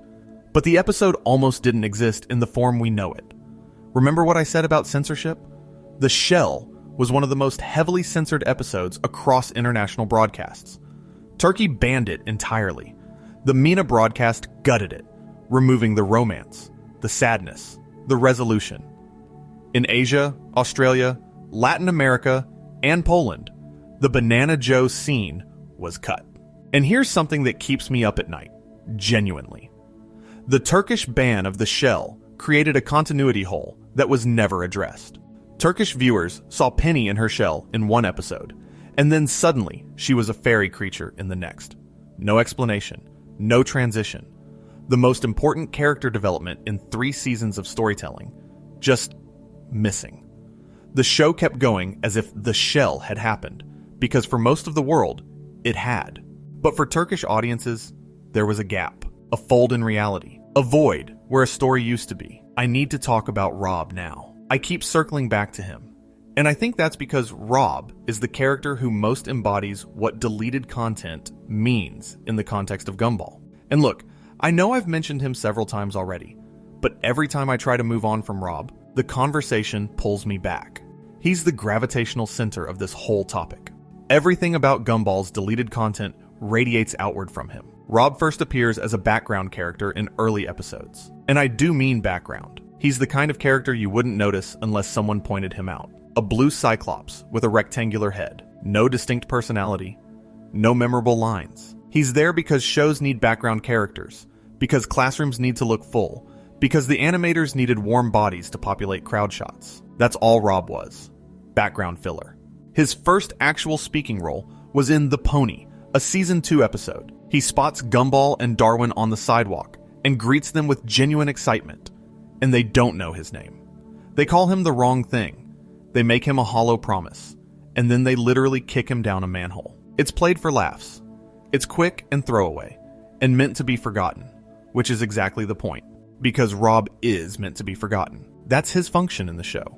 But the episode almost didn't exist in the form we know it. Remember what I said about censorship? The Shell was one of the most heavily censored episodes across international broadcasts. Turkey banned it entirely. The MENA broadcast gutted it, removing the romance, the sadness, the resolution. In Asia, Australia, Latin America, and Poland, the Banana Joe scene was cut. And here's something that keeps me up at night, genuinely. The Turkish ban of The Shell created a continuity hole that was never addressed. Turkish viewers saw Penny in her shell in one episode, and then suddenly she was a fairy creature in the next. No explanation, no transition. The most important character development in 3 seasons of storytelling, just missing. The show kept going as if The Shell had happened, because for most of the world, it had. But for Turkish audiences, there was a gap, a fold in reality. A void where a story used to be. I need to talk about Rob now. I keep circling back to him. And I think that's because Rob is the character who most embodies what deleted content means in the context of Gumball. And look, I know I've mentioned him several times already, But every time I try to move on from Rob, the conversation pulls me back. He's the gravitational center of this whole topic. Everything about Gumball's deleted content radiates outward from him. Rob first appears as a background character in early episodes. And I do mean background. He's the kind of character you wouldn't notice unless someone pointed him out. A blue cyclops with a rectangular head. No distinct personality. No memorable lines. He's there because shows need background characters. Because classrooms need to look full. Because the animators needed warm bodies to populate crowd shots. That's all Rob was. Background filler. His first actual speaking role was in The Pony, a Season 2 episode. He spots Gumball and Darwin on the sidewalk and greets them with genuine excitement. And they don't know his name. They call him the wrong thing. They make him a hollow promise. And then they literally kick him down a manhole. It's played for laughs. It's quick and throwaway, and meant to be forgotten, which is exactly the point. Because Rob is meant to be forgotten. That's his function in the show.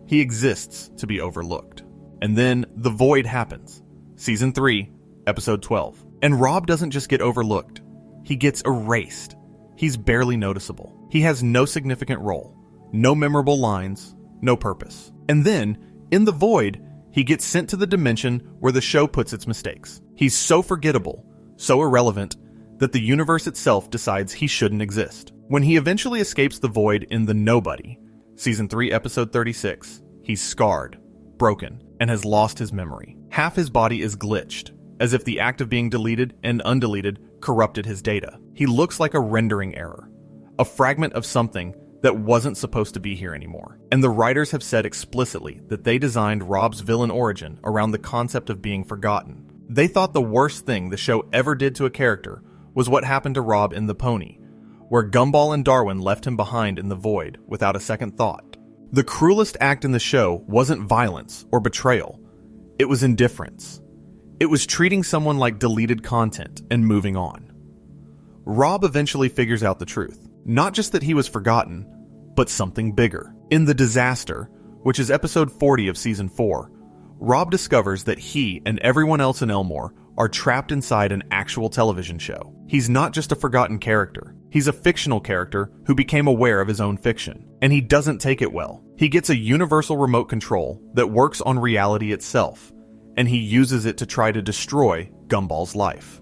He exists to be overlooked. And then the void happens. Season 3, Episode 12. And Rob doesn't just get overlooked. He gets erased. He's barely noticeable. He has no significant role. No memorable lines. No purpose. And then, in the void, he gets sent to the dimension where the show puts its mistakes. He's so forgettable, so irrelevant, that the universe itself decides he shouldn't exist. When he eventually escapes the void in The Nobody, Season 3, Episode 36, he's scarred, broken, and has lost his memory. Half his body is glitched, as if the act of being deleted and undeleted corrupted his data. He looks like a rendering error, a fragment of something that wasn't supposed to be here anymore. And the writers have said explicitly that they designed Rob's villain origin around the concept of being forgotten. They thought the worst thing the show ever did to a character was what happened to Rob in The Pony, where Gumball and Darwin left him behind in the void without a second thought. The cruelest act in the show wasn't violence or betrayal. It was indifference. It was treating someone like deleted content and moving on. Rob eventually figures out the truth. Not just that he was forgotten, but something bigger. In The Disaster, which is episode 40 of season 4, Rob discovers that he and everyone else in Elmore are trapped inside an actual television show. He's not just a forgotten character. He's a fictional character who became aware of his own fiction. And he doesn't take it well. He gets a universal remote control that works on reality itself, and he uses it to try to destroy Gumball's life.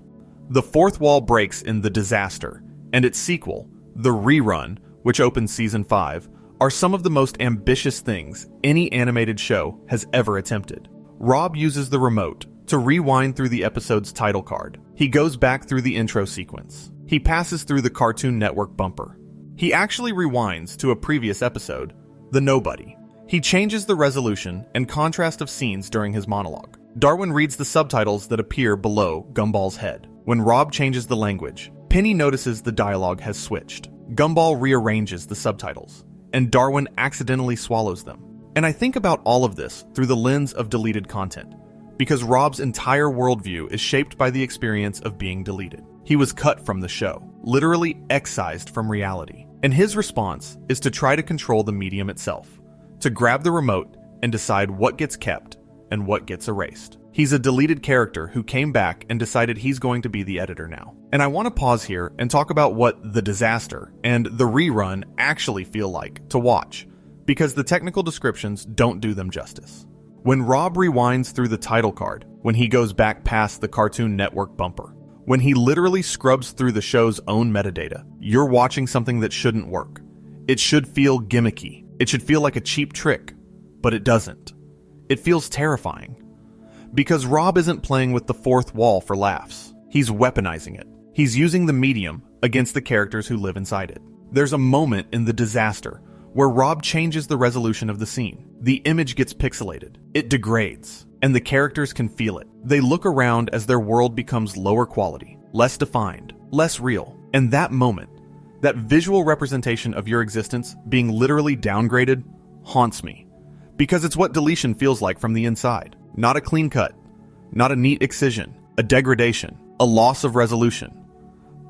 The fourth wall breaks in The Disaster, and its sequel, The Rerun, which opens season 5, are some of the most ambitious things any animated show has ever attempted. Rob uses the remote to rewind through the episode's title card. He goes back through the intro sequence. He passes through the Cartoon Network bumper. He actually rewinds to a previous episode, The Nobody. He changes the resolution and contrast of scenes during his monologue. Darwin reads the subtitles that appear below Gumball's head. When Rob changes the language, Penny notices the dialogue has switched. Gumball rearranges the subtitles, and Darwin accidentally swallows them. And I think about all of this through the lens of deleted content, because Rob's entire worldview is shaped by the experience of being deleted. He was cut from the show, literally excised from reality. And his response is to try to control the medium itself, to grab the remote and decide what gets kept and what gets erased. He's a deleted character who came back and decided he's going to be the editor now. And I want to pause here and talk about what The Disaster and The Rerun actually feel like to watch, because the technical descriptions don't do them justice. When Rob rewinds through the title card, when he goes back past the Cartoon Network bumper, when he literally scrubs through the show's own metadata, you're watching something that shouldn't work. It should feel gimmicky. It should feel like a cheap trick, but it doesn't. It feels terrifying. Because Rob isn't playing with the fourth wall for laughs. He's weaponizing it. He's using the medium against the characters who live inside it. There's a moment in The Disaster where Rob changes the resolution of the scene. The image gets pixelated. It degrades, and the characters can feel it. They look around as their world becomes lower quality, less defined, less real. And that moment, that visual representation of your existence being literally downgraded, haunts me. Because it's what deletion feels like from the inside. Not a clean cut, not a neat excision, a degradation, a loss of resolution,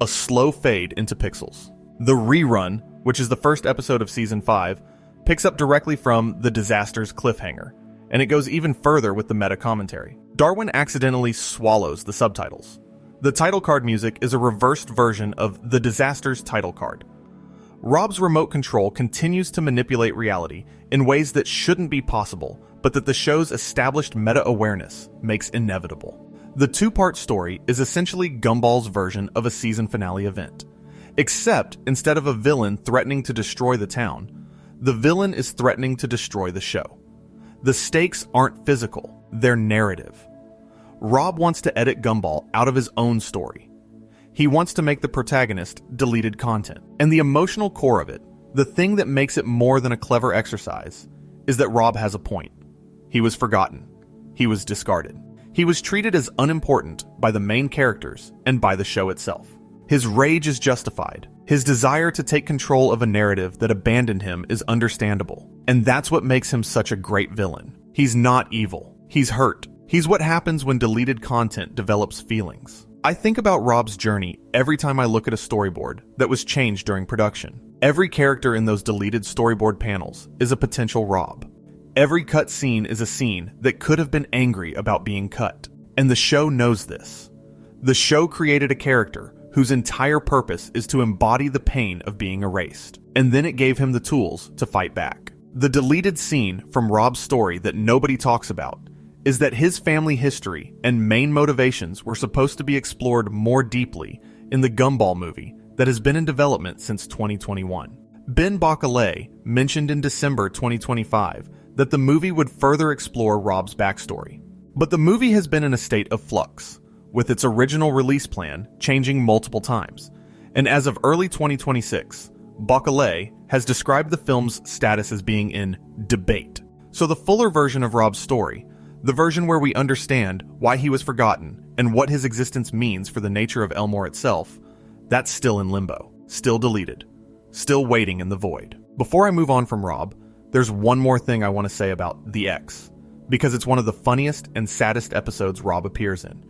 a slow fade into pixels. The Rerun, which is the first episode of season 5, picks up directly from The Disaster's cliffhanger, and it goes even further with the meta commentary. Darwin accidentally swallows the subtitles. The title card music is a reversed version of The Disaster's title card. Rob's remote control continues to manipulate reality in ways that shouldn't be possible, but that the show's established meta-awareness makes inevitable. The two-part story is essentially Gumball's version of a season finale event. Except, instead of a villain threatening to destroy the town, the villain is threatening to destroy the show. The stakes aren't physical, they're narrative. Rob wants to edit Gumball out of his own story. He wants to make the protagonist deleted content. And the emotional core of it, the thing that makes it more than a clever exercise, is that Rob has a point. He was forgotten. He was discarded. He was treated as unimportant by the main characters and by the show itself. His rage is justified. His desire to take control of a narrative that abandoned him is understandable. And that's what makes him such a great villain. He's not evil. He's hurt. He's what happens when deleted content develops feelings. I think about Rob's journey every time I look at a storyboard that was changed during production. Every character in those deleted storyboard panels is a potential Rob. Every cut scene is a scene that could have been angry about being cut. And the show knows this. The show created a character whose entire purpose is to embody the pain of being erased. And then it gave him the tools to fight back. The deleted scene from Rob's story that nobody talks about is that his family history and main motivations were supposed to be explored more deeply in the Gumball movie that has been in development since 2021. Ben Bacalé mentioned in December 2025 that the movie would further explore Rob's backstory. But the movie has been in a state of flux, with its original release plan changing multiple times. And as of early 2026, Bacalé has described the film's status as being in debate. So the fuller version of Rob's story, the version where we understand why he was forgotten and what his existence means for the nature of Elmore itself, that's still in limbo, still deleted, still waiting in the void. Before I move on from Rob, there's one more thing I want to say about The X, because it's one of the funniest and saddest episodes Rob appears in.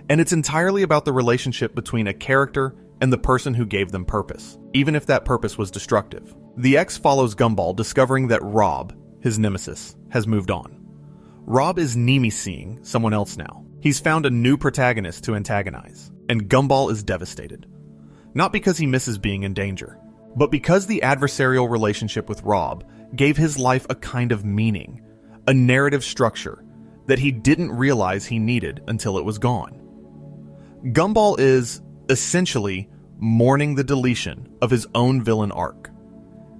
And it's entirely about the relationship between a character and the person who gave them purpose, even if that purpose was destructive. The X follows Gumball discovering that Rob, his nemesis, has moved on. Rob is Nemi-seeing someone else now. He's found a new protagonist to antagonize, and Gumball is devastated. Not because he misses being in danger, but because the adversarial relationship with Rob gave his life a kind of meaning, a narrative structure that he didn't realize he needed until it was gone. Gumball is, essentially, mourning the deletion of his own villain arc.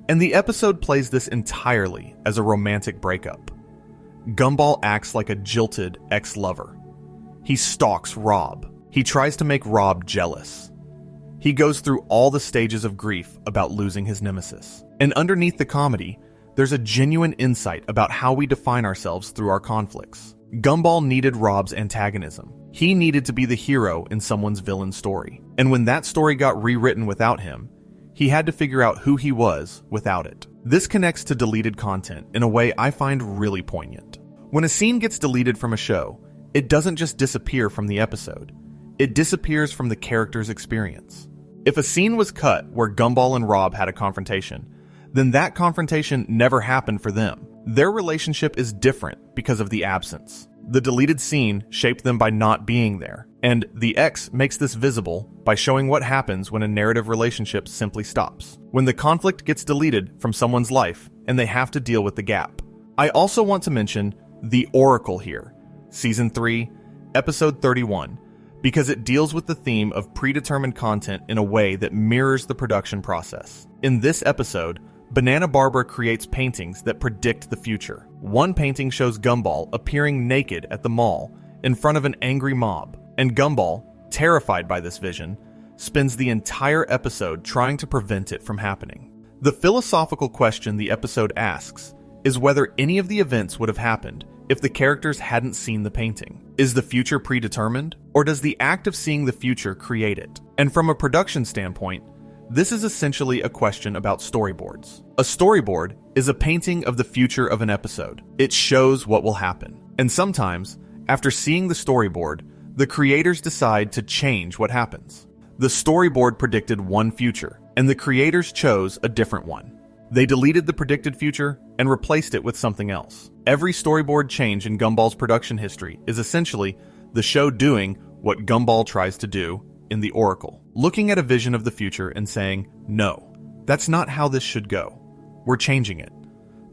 And the episode plays this entirely as a romantic breakup. Gumball acts like a jilted ex-lover. He stalks Rob. He tries to make Rob jealous. He goes through all the stages of grief about losing his nemesis. And underneath the comedy, there's a genuine insight about how we define ourselves through our conflicts. Gumball needed Rob's antagonism. He needed to be the hero in someone's villain story. And when that story got rewritten without him, he had to figure out who he was without it. This connects to deleted content in a way I find really poignant. When a scene gets deleted from a show, it doesn't just disappear from the episode. It disappears from the character's experience. If a scene was cut where Gumball and Rob had a confrontation, then that confrontation never happened for them. Their relationship is different because of the absence. The deleted scene shaped them by not being there, and The X makes this visible by showing what happens when a narrative relationship simply stops. When the conflict gets deleted from someone's life and they have to deal with the gap. I also want to mention The Oracle here, Season 3, Episode 31, because it deals with the theme of predetermined content in a way that mirrors the production process. In this episode, Banana Barbara creates paintings that predict the future. One painting shows Gumball appearing naked at the mall in front of an angry mob, and Gumball, terrified by this vision, spends the entire episode trying to prevent it from happening. The philosophical question the episode asks is whether any of the events would have happened if the characters hadn't seen the painting. Is the future predetermined, or does the act of seeing the future create it? And from a production standpoint, this is essentially a question about storyboards. A storyboard is a painting of the future of an episode. It shows what will happen. And sometimes, after seeing the storyboard, the creators decide to change what happens. The storyboard predicted one future, and the creators chose a different one. They deleted the predicted future and replaced it with something else. Every storyboard change in Gumball's production history is essentially the show doing what Gumball tries to do in The Oracle, looking at a vision of the future and saying, no, That's not how this should go. We're changing it.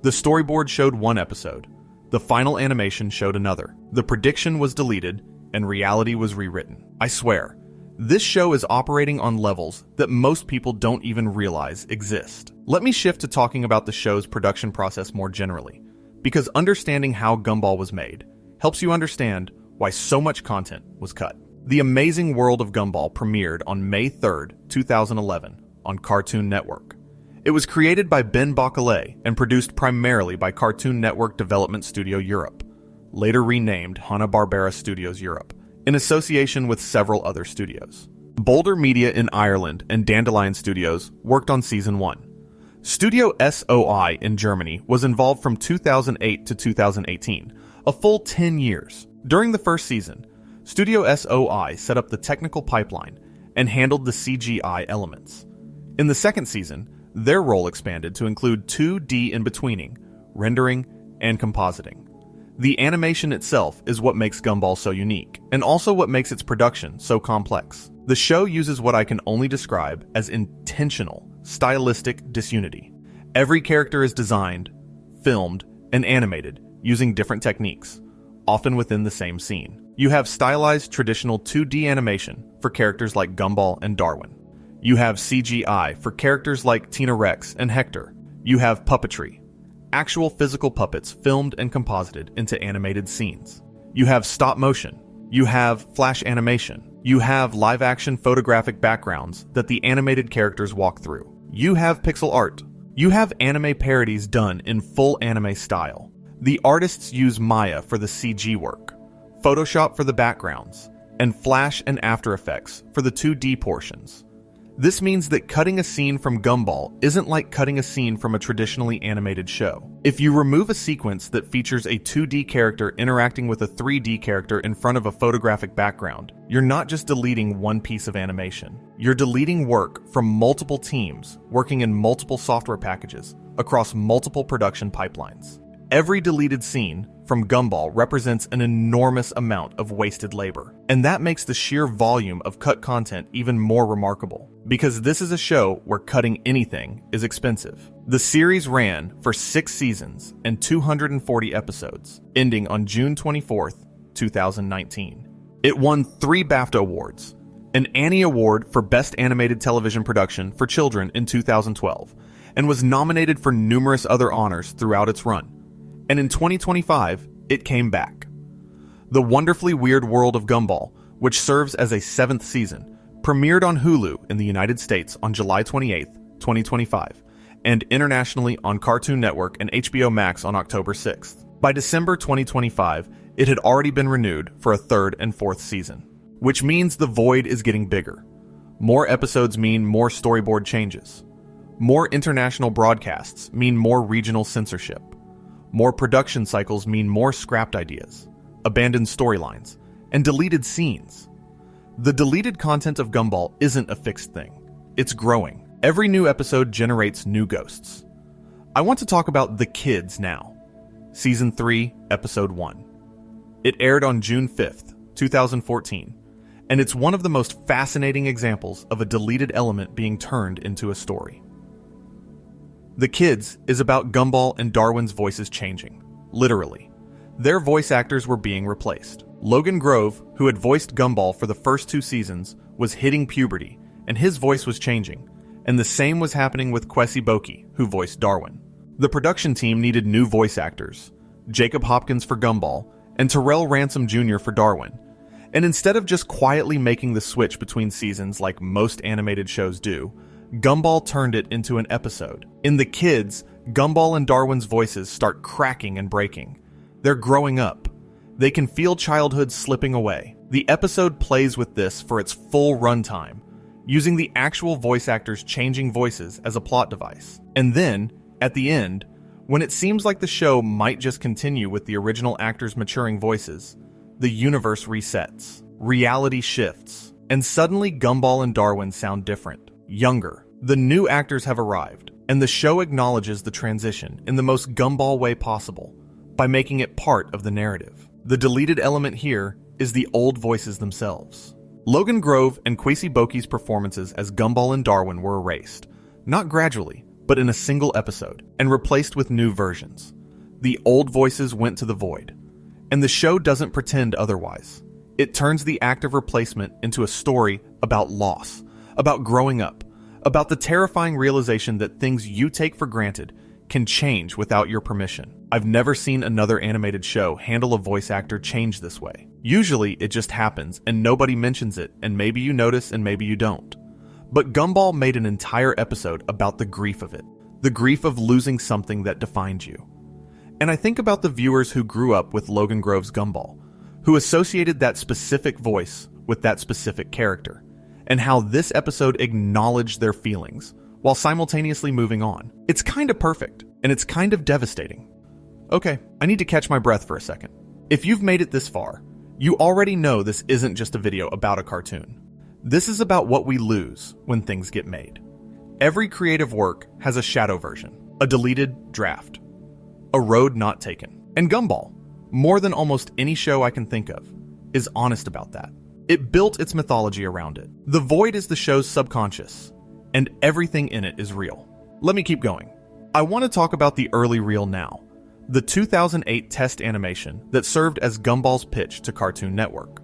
The storyboard showed one episode. The final animation showed another. The prediction was deleted, and reality was rewritten. I swear, this show is operating on levels that most people don't even realize exist. Let me shift to talking about the show's production process more generally, because understanding how Gumball was made helps you understand why so much content was cut. The Amazing World of Gumball premiered on May 3rd, 2011 on Cartoon Network. It was created by Ben Bacalé and produced primarily by Cartoon Network Development Studio Europe, later renamed Hanna-Barbera Studios Europe, in association with several other studios. Boulder Media in Ireland and Dandelion Studios worked on Season 1. Studio SOI in Germany was involved from 2008 to 2018, a full 10 years. During the first season, Studio SOI set up the technical pipeline and handled the CGI elements. In the second season, their role expanded to include 2D in-betweening, rendering, and compositing. The animation itself is what makes Gumball so unique, and also what makes its production so complex. The show uses what I can only describe as intentional, stylistic disunity. Every character is designed, filmed, and animated using different techniques, often within the same scene. You have stylized traditional 2D animation for characters like Gumball and Darwin. You have CGI for characters like Tina Rex and Hector. You have puppetry, actual physical puppets filmed and composited into animated scenes. You have stop motion. You have flash animation. You have live-action photographic backgrounds that the animated characters walk through. You have pixel art. You have anime parodies done in full anime style. The artists use Maya for the CG work, Photoshop for the backgrounds, and Flash and After Effects for the 2D portions. This means that cutting a scene from Gumball isn't like cutting a scene from a traditionally animated show. If you remove a sequence that features a 2D character interacting with a 3D character in front of a photographic background, you're not just deleting one piece of animation. You're deleting work from multiple teams working in multiple software packages across multiple production pipelines. Every deleted scene from Gumball represents an enormous amount of wasted labor, and that makes the sheer volume of cut content even more remarkable, because this is a show where cutting anything is expensive. The series ran for 6 seasons and 240 episodes, ending on June 24th, 2019. It won 3 BAFTA awards, an Annie Award for Best Animated Television Production for Children in 2012, and was nominated for numerous other honors throughout its run. And in 2025, it came back. The Wonderfully Weird World of Gumball, which serves as a 7th season, premiered on Hulu in the United States on July 28, 2025, and internationally on Cartoon Network and HBO Max on October 6th. By December 2025, it had already been renewed for a 3rd and 4th season, which means the void is getting bigger. More episodes mean more storyboard changes. More international broadcasts mean more regional censorship. More production cycles mean more scrapped ideas, abandoned storylines, and deleted scenes. The deleted content of Gumball isn't a fixed thing. It's growing. Every new episode generates new ghosts. I want to talk about The Kids now. Season 3, Episode 1. It aired on June 5th, 2014, and it's one of the most fascinating examples of a deleted element being turned into a story. The Kids is about Gumball and Darwin's voices changing, literally. Their voice actors were being replaced. Logan Grove, who had voiced Gumball for the first 2 seasons, was hitting puberty, and his voice was changing, and the same was happening with Kwesi Boki, who voiced Darwin. The production team needed new voice actors, Jacob Hopkins for Gumball, and Terrell Ransom Jr. for Darwin, and instead of just quietly making the switch between seasons like most animated shows do, Gumball turned it into an episode. In The Kids, Gumball and Darwin's voices start cracking and breaking. They're growing up. They can feel childhood slipping away. The episode plays with this for its full runtime, using the actual voice actors changing voices as a plot device. And then, at the end, when it seems like the show might just continue with the original actors' maturing voices, the universe resets. Reality shifts. And suddenly Gumball and Darwin sound different, younger. The new actors have arrived, and the show acknowledges the transition in the most Gumball way possible, by making it part of the narrative. The deleted element here is the old voices themselves. Logan Grove and Kwesi Boki's performances as Gumball and Darwin were erased, not gradually, but in a single episode, and replaced with new versions. The old voices went to the void, and the show doesn't pretend otherwise. It turns the act of replacement into a story about loss, about growing up, about the terrifying realization that things you take for granted can change without your permission. I've never seen another animated show handle a voice actor change this way. Usually it just happens and nobody mentions it, and maybe you notice and maybe you don't. But Gumball made an entire episode about the grief of it, the grief of losing something that defined you. And I think about the viewers who grew up with Logan Grove's Gumball, who associated that specific voice with that specific character, and how this episode acknowledged their feelings while simultaneously moving on. It's kind of perfect, and it's kind of devastating. Okay, I need to catch my breath for a second. If you've made it this far, you already know this isn't just a video about a cartoon. This is about what we lose when things get made. Every creative work has a shadow version, a deleted draft, a road not taken. And Gumball, more than almost any show I can think of, is honest about that. It built its mythology around it. The void is the show's subconscious, and everything in it is real. Let me keep going. I want to talk about the early reel now, the 2008 test animation that served as Gumball's pitch to Cartoon Network.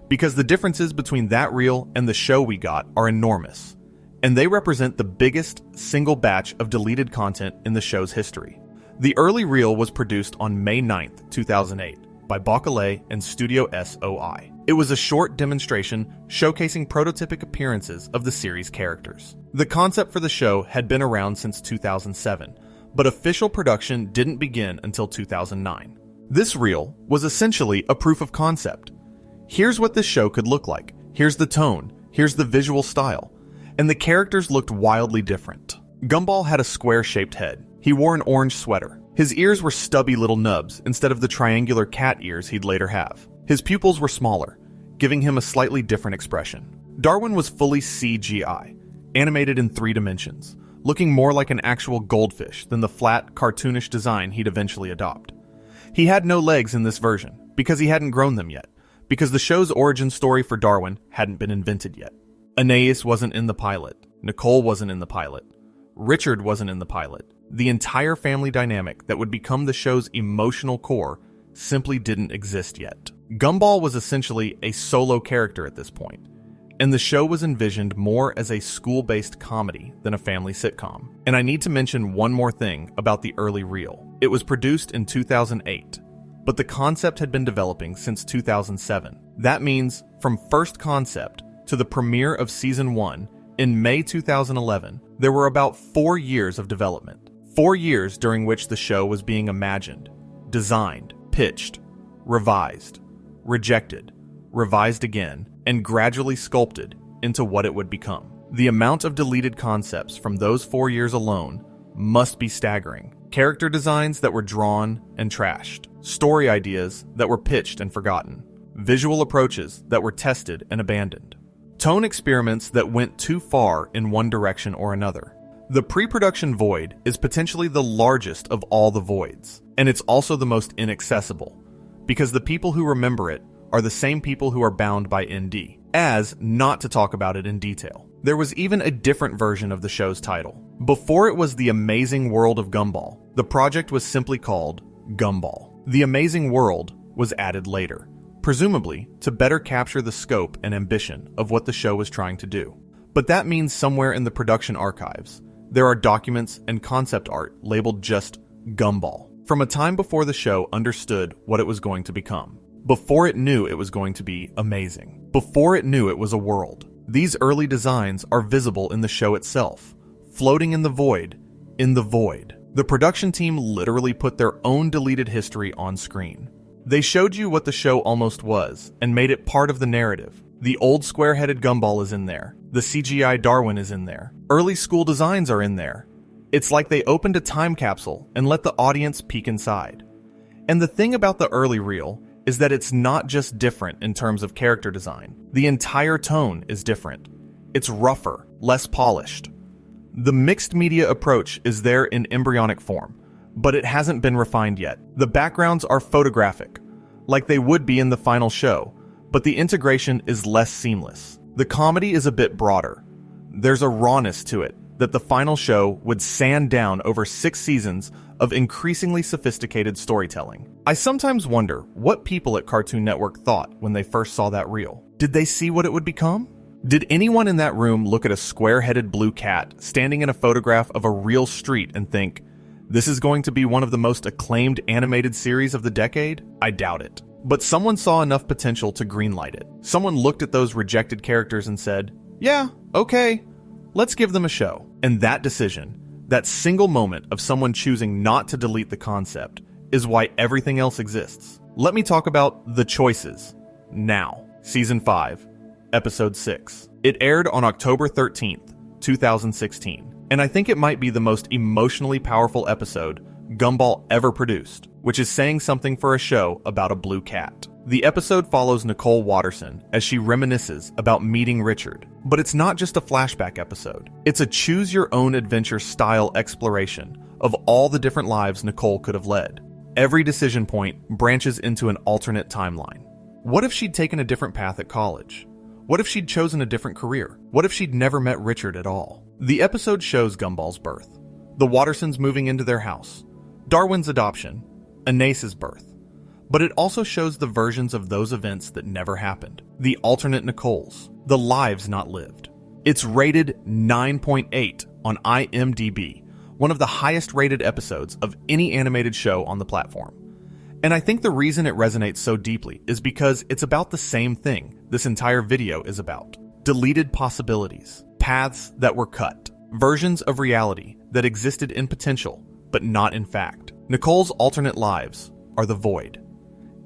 Because the differences between that reel and the show we got are enormous, and they represent the biggest single batch of deleted content in the show's history. The early reel was produced on May 9th, 2008 by Bacalé and Studio SOI. It was a short demonstration showcasing prototypic appearances of the series' characters. The concept for the show had been around since 2007, but official production didn't begin until 2009. This reel was essentially a proof of concept. Here's what this show could look like. Here's the tone. Here's the visual style. And the characters looked wildly different. Gumball had a square-shaped head. He wore an orange sweater. His ears were stubby little nubs instead of the triangular cat ears he'd later have. His pupils were smaller, giving him a slightly different expression. Darwin was fully CGI, animated in 3 dimensions, looking more like an actual goldfish than the flat, cartoonish design he'd eventually adopt. He had no legs in this version, because he hadn't grown them yet, because the show's origin story for Darwin hadn't been invented yet. Anais wasn't in the pilot. Nicole wasn't in the pilot. Richard wasn't in the pilot. The entire family dynamic that would become the show's emotional core simply didn't exist yet. Gumball was essentially a solo character at this point, and the show was envisioned more as a school-based comedy than a family sitcom. And I need to mention one more thing about the early reel. It was produced in 2008, but the concept had been developing since 2007. That means from first concept to the premiere of Season 1 in May 2011, there were about 4 years of development. 4 years during which the show was being imagined, designed, pitched, revised, rejected, revised again, and gradually sculpted into what it would become. The amount of deleted concepts from those 4 years alone must be staggering. Character designs that were drawn and trashed, story ideas that were pitched and forgotten, visual approaches that were tested and abandoned, tone experiments that went too far in one direction or another. The pre-production void is potentially the largest of all the voids, and it's also the most inaccessible, because the people who remember it are the same people who are bound by ND, as not to talk about it in detail. There was even a different version of the show's title. Before it was The Amazing World of Gumball, the project was simply called Gumball. The Amazing World was added later, presumably to better capture the scope and ambition of what the show was trying to do. But that means somewhere in the production archives, there are documents and concept art labeled just Gumball, from a time before the show understood what it was going to become. Before it knew it was going to be amazing. Before it knew it was a world. These early designs are visible in the show itself, floating in the void, in the void. The production team literally put their own deleted history on screen. They showed you what the show almost was, and made it part of the narrative. The old square-headed Gumball is in there. The CGI Darwin is in there. Early school designs are in there. It's like they opened a time capsule and let the audience peek inside. And the thing about the early reel is that it's not just different in terms of character design. The entire tone is different. It's rougher, less polished. The mixed media approach is there in embryonic form, but it hasn't been refined yet. The backgrounds are photographic, like they would be in the final show, but the integration is less seamless. The comedy is a bit broader. There's a rawness to it, that the final show would sand down over 6 seasons of increasingly sophisticated storytelling. I sometimes wonder what people at Cartoon Network thought when they first saw that reel. Did they see what it would become? Did anyone in that room look at a square-headed blue cat standing in a photograph of a real street and think, this is going to be one of the most acclaimed animated series of the decade? I doubt it. But someone saw enough potential to greenlight it. Someone looked at those rejected characters and said, yeah, okay, let's give them a show. And that decision, that single moment of someone choosing not to delete the concept, is why everything else exists. Let me talk about The Choices now. Season 5, Episode 6. It aired on October 13th, 2016. And I think it might be the most emotionally powerful episode Gumball ever produced, which is saying something for a show about a blue cat. The episode follows Nicole Watterson as she reminisces about meeting Richard. But it's not just a flashback episode. It's a choose-your-own-adventure style exploration of all the different lives Nicole could have led. Every decision point branches into an alternate timeline. What if she'd taken a different path at college? What if she'd chosen a different career? What if she'd never met Richard at all? The episode shows Gumball's birth, the Wattersons moving into their house, Darwin's adoption, Anace's birth. But it also shows the versions of those events that never happened, the alternate Nicoles, the lives not lived. It's rated 9.8 on IMDb, one of the highest rated episodes of any animated show on the platform. And I think the reason it resonates so deeply is because it's about the same thing this entire video is about. Deleted possibilities, paths that were cut, versions of reality that existed in potential, but not in fact. Nicole's alternate lives are the void.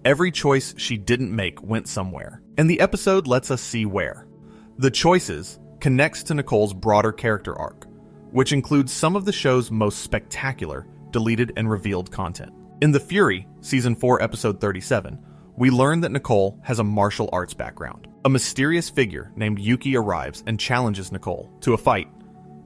Every choice she didn't make went somewhere, and the episode lets us see where. The Choices connects to Nicole's broader character arc, which includes some of the show's most spectacular deleted and revealed content. In The Fury, Season 4, Episode 37, we learn that Nicole has a martial arts background. A mysterious figure named Yuki arrives and challenges Nicole to a fight.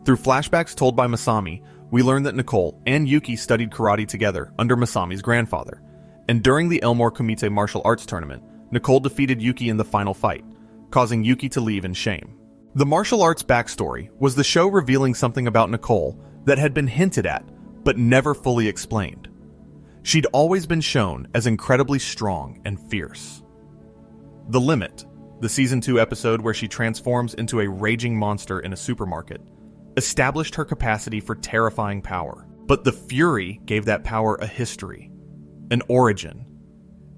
Through flashbacks told by Masami, we learn that Nicole and Yuki studied karate together under Masami's grandfather. And during the Elmore Kumite martial arts tournament, Nicole defeated Yuki in the final fight, causing Yuki to leave in shame. The martial arts backstory was the show revealing something about Nicole that had been hinted at, but never fully explained. She'd always been shown as incredibly strong and fierce. The Limit, the Season 2 episode where she transforms into a raging monster in a supermarket, established her capacity for terrifying power. But the Fury gave that power a history, an origin,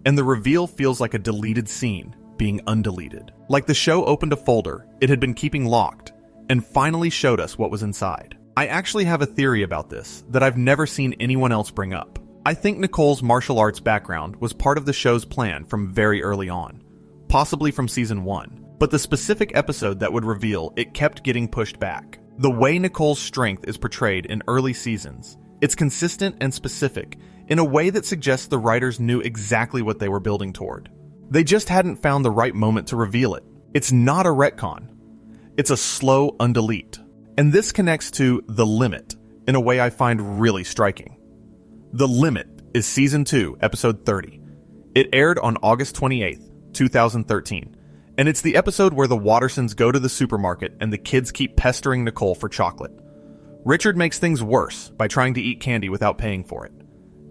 and the reveal feels like a deleted scene being undeleted. Like the show opened a folder it had been keeping locked and finally showed us what was inside. I actually have a theory about this that I've never seen anyone else bring up. I think Nicole's martial arts background was part of the show's plan from very early on, possibly from Season 1, but the specific episode that would reveal it kept getting pushed back. The way Nicole's strength is portrayed in early seasons, it's consistent and specific in a way that suggests the writers knew exactly what they were building toward. They just hadn't found the right moment to reveal it. It's not a retcon. It's a slow undelete. And this connects to The Limit in a way I find really striking. The Limit is Season 2, Episode 30. It aired on August 28th, 2013, and it's the episode where the Wattersons go to the supermarket and the kids keep pestering Nicole for chocolate. Richard makes things worse by trying to eat candy without paying for it,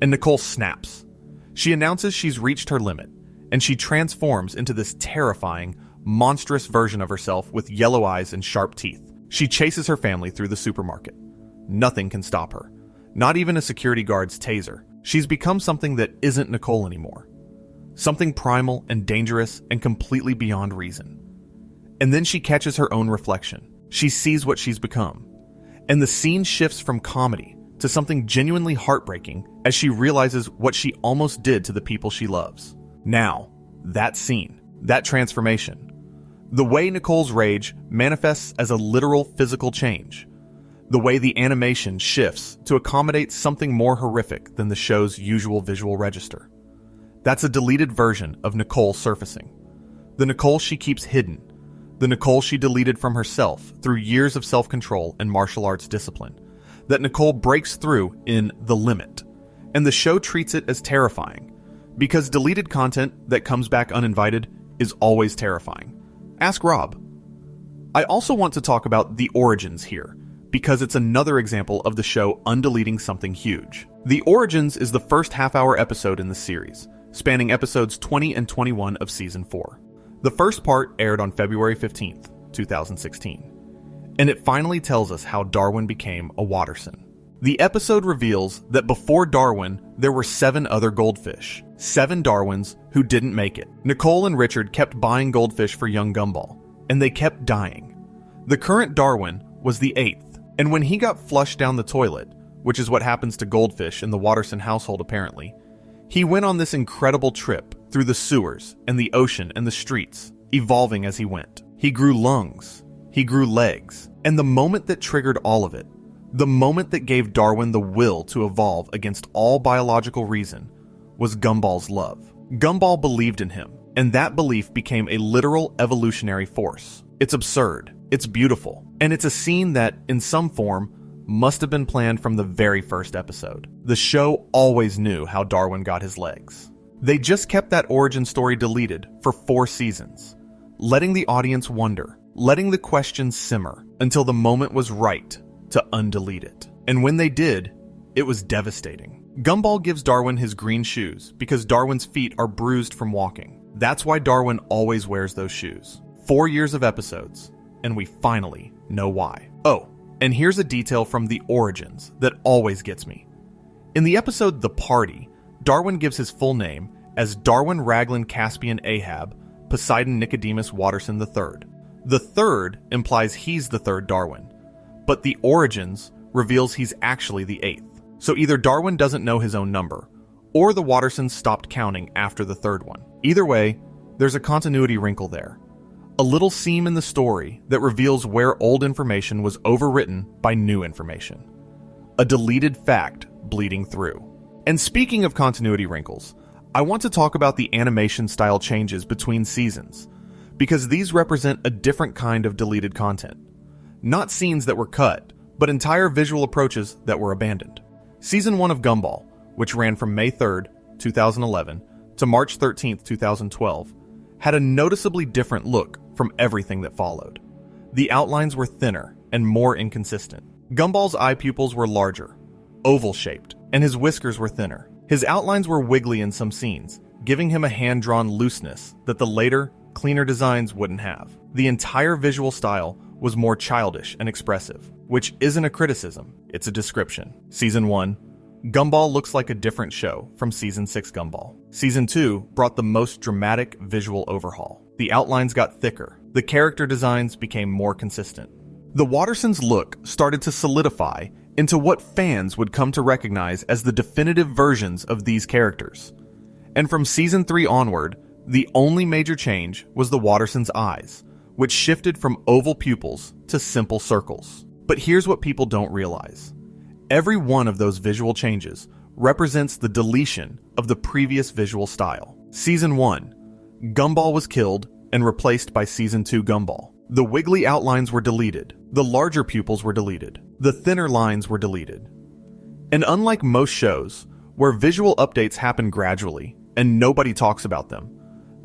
and Nicole snaps. She announces she's reached her limit, and she transforms into this terrifying, monstrous version of herself with yellow eyes and sharp teeth. She chases her family through the supermarket. Nothing can stop her. Not even a security guard's taser. She's become something that isn't Nicole anymore. Something primal and dangerous and completely beyond reason. And then she catches her own reflection. She sees what she's become. And the scene shifts from comedy to something genuinely heartbreaking as she realizes what she almost did to the people she loves. Now, that scene, that transformation, the way Nicole's rage manifests as a literal physical change, the way the animation shifts to accommodate something more horrific than the show's usual visual register. That's a deleted version of Nicole surfacing. The Nicole she keeps hidden. The Nicole she deleted from herself through years of self-control and martial arts discipline. That Nicole breaks through in The Limit. And the show treats it as terrifying. Because deleted content that comes back uninvited is always terrifying. Ask Rob. I also want to talk about the origins here, because it's another example of the show undeleting something huge. The Origins is the first half-hour episode in the series, spanning episodes 20 and 21 of Season 4. The first part aired on February 15th, 2016, and it finally tells us how Darwin became a Watterson. The episode reveals that before Darwin, there were 7 other goldfish. 7 Darwins who didn't make it. Nicole and Richard kept buying goldfish for young Gumball, and they kept dying. The current Darwin was the 8th, and when he got flushed down the toilet, which is what happens to goldfish in the Watterson household apparently, he went on this incredible trip through the sewers and the ocean and the streets, evolving as he went. He grew lungs, he grew legs, and the moment that triggered all of it, the moment that gave Darwin the will to evolve against all biological reason, was Gumball's love. Gumball believed in him, and that belief became a literal evolutionary force. It's absurd, it's beautiful, and it's a scene that, in some form, must have been planned from the very first episode. The show always knew how Darwin got his legs. They just kept that origin story deleted for 4 seasons, letting the audience wonder, letting the questions simmer until the moment was right to undelete it. And when they did, it was devastating. Gumball gives Darwin his green shoes because Darwin's feet are bruised from walking. That's why Darwin always wears those shoes. 4 years of episodes, and we finally know why. Oh, and here's a detail from The Origins that always gets me. In the episode The Party, Darwin gives his full name as Darwin Raglan Caspian Ahab Poseidon Nicodemus Watterson III. The third implies he's the third Darwin, but The Origins reveals he's actually the 8th. So either Darwin doesn't know his own number, or the Wattersons stopped counting after the 3rd one. Either way, there's a continuity wrinkle there. A little seam in the story that reveals where old information was overwritten by new information. A deleted fact bleeding through. And speaking of continuity wrinkles, I want to talk about the animation style changes between seasons, because these represent a different kind of deleted content. Not scenes that were cut, but entire visual approaches that were abandoned. Season 1 of Gumball, which ran from May 3rd, 2011 to March 13th, 2012, had a noticeably different look from everything that followed. The outlines were thinner and more inconsistent. Gumball's eye pupils were larger, oval-shaped, and his whiskers were thinner. His outlines were wiggly in some scenes, giving him a hand-drawn looseness that the later, cleaner designs wouldn't have. The entire visual style was more childish and expressive, which isn't a criticism, it's a description. Season 1, Gumball looks like a different show from Season 6 Gumball. Season 2 brought the most dramatic visual overhaul. The outlines got thicker. The character designs became more consistent. The Wattersons' look started to solidify into what fans would come to recognize as the definitive versions of these characters. And from Season 3 onward, the only major change was the Wattersons' eyes, which shifted from oval pupils to simple circles. But here's what people don't realize. Every one of those visual changes represents the deletion of the previous visual style. Season 1, Gumball was killed and replaced by Season 2 Gumball. The wiggly outlines were deleted. The larger pupils were deleted. The thinner lines were deleted. And unlike most shows, where visual updates happen gradually and nobody talks about them,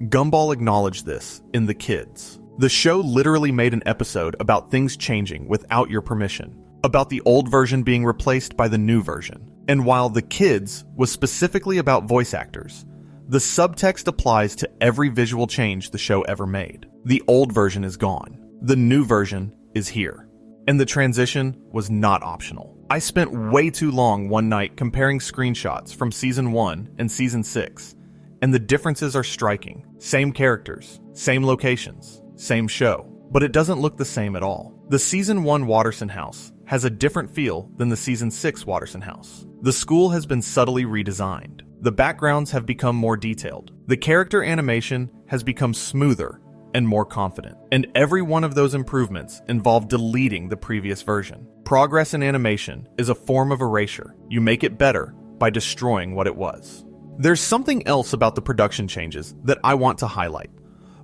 Gumball acknowledged this in The Kids. The show literally made an episode about things changing without your permission, about the old version being replaced by the new version. And while The Kids was specifically about voice actors, the subtext applies to every visual change the show ever made. The old version is gone. The new version is here. And the transition was not optional. I spent way too long one night comparing screenshots from Season 1 and Season 6, and the differences are striking. Same characters, same locations, same show, but it doesn't look the same at all. The Season 1 Watterson house has a different feel than the Season 6 Watterson house. The school has been subtly redesigned. The backgrounds have become more detailed. The character animation has become smoother and more confident. And every one of those improvements involved deleting the previous version. Progress in animation is a form of erasure. You make it better by destroying what it was. There's something else about the production changes that I want to highlight.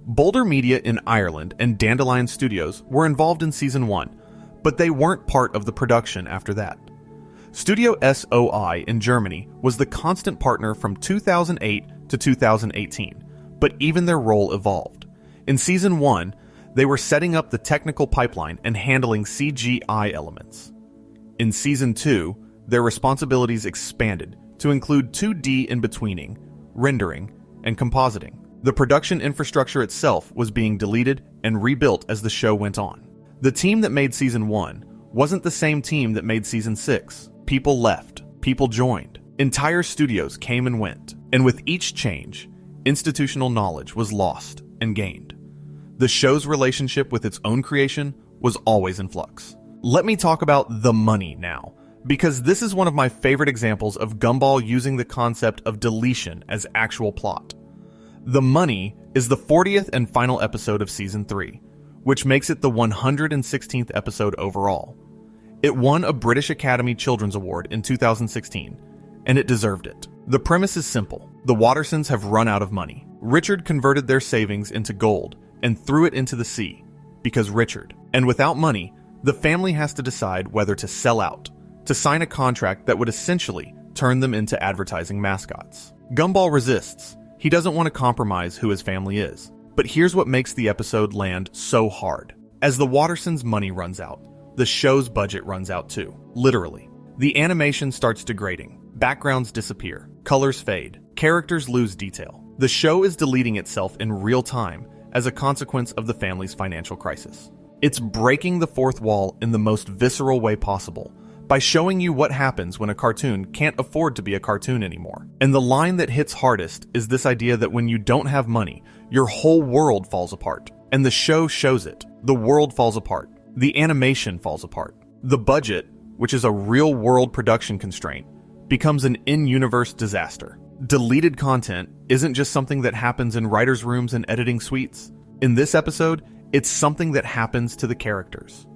Boulder Media in Ireland and Dandelion Studios were involved in Season 1, but they weren't part of the production after that. Studio SOI in Germany was the constant partner from 2008 to 2018, but even their role evolved. In Season 1, they were setting up the technical pipeline and handling CGI elements. In Season 2, their responsibilities expanded to include 2D in-betweening, rendering, and compositing. The production infrastructure itself was being deleted and rebuilt as the show went on. The team that made Season 1 wasn't the same team that made Season 6. People left, people joined, entire studios came and went, and with each change, institutional knowledge was lost and gained. The show's relationship with its own creation was always in flux. Let me talk about the money now, because this is one of my favorite examples of Gumball using the concept of deletion as actual plot. The Money is the 40th and final episode of Season 3, which makes it the 116th episode overall. It won a British Academy Children's Award in 2016, and it deserved it. The premise is simple. The Wattersons have run out of money. Richard converted their savings into gold and threw it into the sea, because Richard. And without money, the family has to decide whether to sell out, to sign a contract that would essentially turn them into advertising mascots. Gumball resists. He doesn't want to compromise who his family is. But here's what makes the episode land so hard. As the Wattersons' money runs out, the show's budget runs out too. Literally. The animation starts degrading. Backgrounds disappear. Colors fade. Characters lose detail. The show is deleting itself in real time as a consequence of the family's financial crisis. It's breaking the fourth wall in the most visceral way possible by showing you what happens when a cartoon can't afford to be a cartoon anymore. And the line that hits hardest is this idea that when you don't have money, your whole world falls apart. And the show shows it. The world falls apart. The animation falls apart. The budget, which is a real-world production constraint, becomes an in-universe disaster. Deleted content isn't just something that happens in writers' rooms and editing suites. In this episode, it's something that happens to the characters.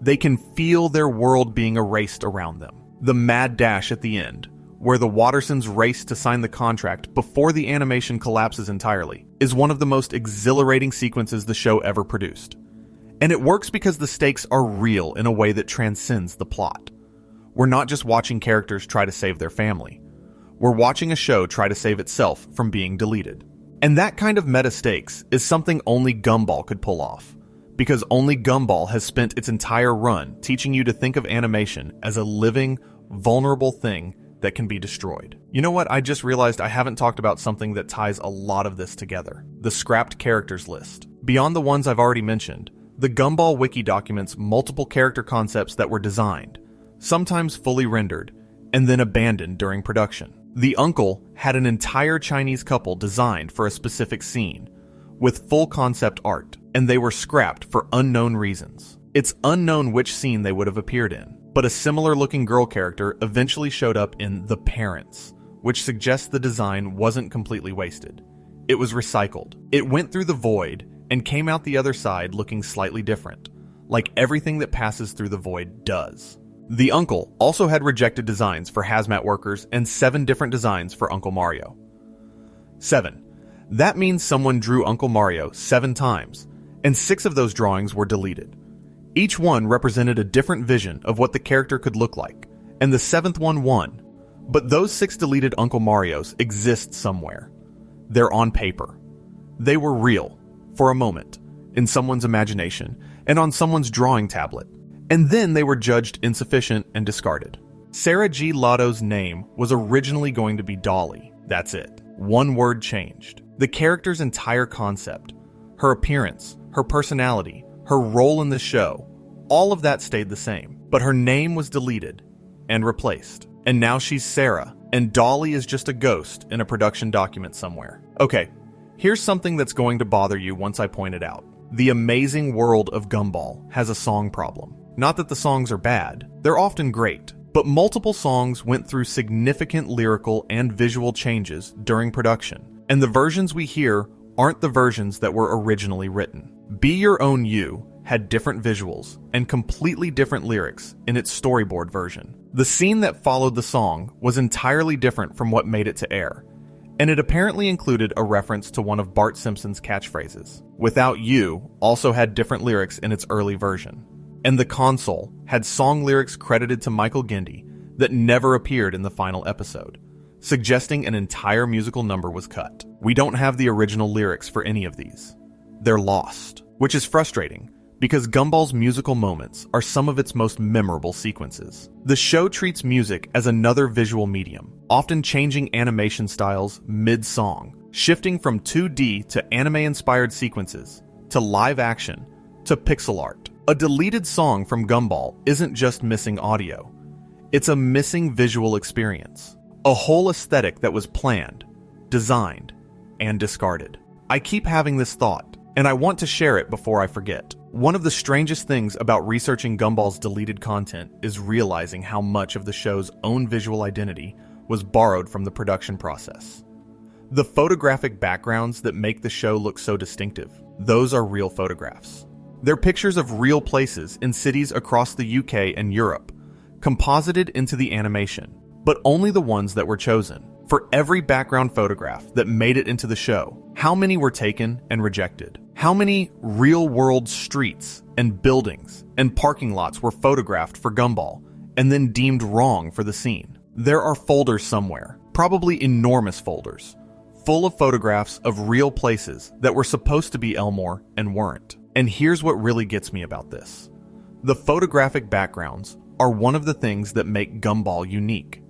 They can feel their world being erased around them. The mad dash at the end, where the Wattersons race to sign the contract before the animation collapses entirely, is one of the most exhilarating sequences the show ever produced. And it works because the stakes are real in a way that transcends the plot. We're not just watching characters try to save their family. We're watching a show try to save itself from being deleted. And that kind of meta stakes is something only Gumball could pull off, because only Gumball has spent its entire run teaching you to think of animation as a living, vulnerable thing that can be destroyed. You know what? I just realized I haven't talked about something that ties a lot of this together. The scrapped characters list. Beyond the ones I've already mentioned, the Gumball wiki documents multiple character concepts that were designed, sometimes fully rendered, and then abandoned during production. The uncle had an entire Chinese couple designed for a specific scene, with full concept art, and they were scrapped for unknown reasons. It's unknown which scene they would have appeared in, but a similar-looking girl character eventually showed up in The Parents, which suggests the design wasn't completely wasted. It was recycled. It went through the void and came out the other side looking slightly different, like everything that passes through the void does. The uncle also had rejected designs for hazmat workers and 7 different designs for Uncle Mario. 7. That means someone drew Uncle Mario 7 times, and 6 of those drawings were deleted. Each one represented a different vision of what the character could look like, and the 7th one won. But those 6 deleted Uncle Marios exist somewhere. They're on paper. They were real, for a moment, in someone's imagination, and on someone's drawing tablet. And then they were judged insufficient and discarded. Sarah G. Lotto's name was originally going to be Dolly. That's it. One word changed. The character's entire concept, her appearance, her personality, her role in the show, all of that stayed the same. But her name was deleted and replaced. And now she's Sarah, and Dolly is just a ghost in a production document somewhere. Okay, here's something that's going to bother you once I point it out. The Amazing World of Gumball has a song problem. Not that the songs are bad, they're often great, but multiple songs went through significant lyrical and visual changes during production, and the versions we hear aren't the versions that were originally written. Be Your Own You had different visuals and completely different lyrics in its storyboard version. The scene that followed the song was entirely different from what made it to air, and it apparently included a reference to one of Bart Simpson's catchphrases. Without You also had different lyrics in its early version. And The Console had song lyrics credited to Michael Gindy that never appeared in the final episode, suggesting an entire musical number was cut. We don't have the original lyrics for any of these. They're lost, which is frustrating because Gumball's musical moments are some of its most memorable sequences. The show treats music as another visual medium, often changing animation styles mid-song, shifting from 2D to anime-inspired sequences, to live action, to pixel art. A deleted song from Gumball isn't just missing audio. It's a missing visual experience. A whole aesthetic that was planned, designed, and discarded. I keep having this thought, and I want to share it before I forget. One of the strangest things about researching Gumball's deleted content is realizing how much of the show's own visual identity was borrowed from the production process. The photographic backgrounds that make the show look so distinctive, those are real photographs. They're pictures of real places in cities across the UK and Europe, composited into the animation, but only the ones that were chosen. For every background photograph that made it into the show, how many were taken and rejected? How many real-world streets and buildings and parking lots were photographed for Gumball and then deemed wrong for the scene? There are folders somewhere, probably enormous folders, full of photographs of real places that were supposed to be Elmore and weren't. And here's what really gets me about this. The photographic backgrounds are one of the things that make Gumball unique.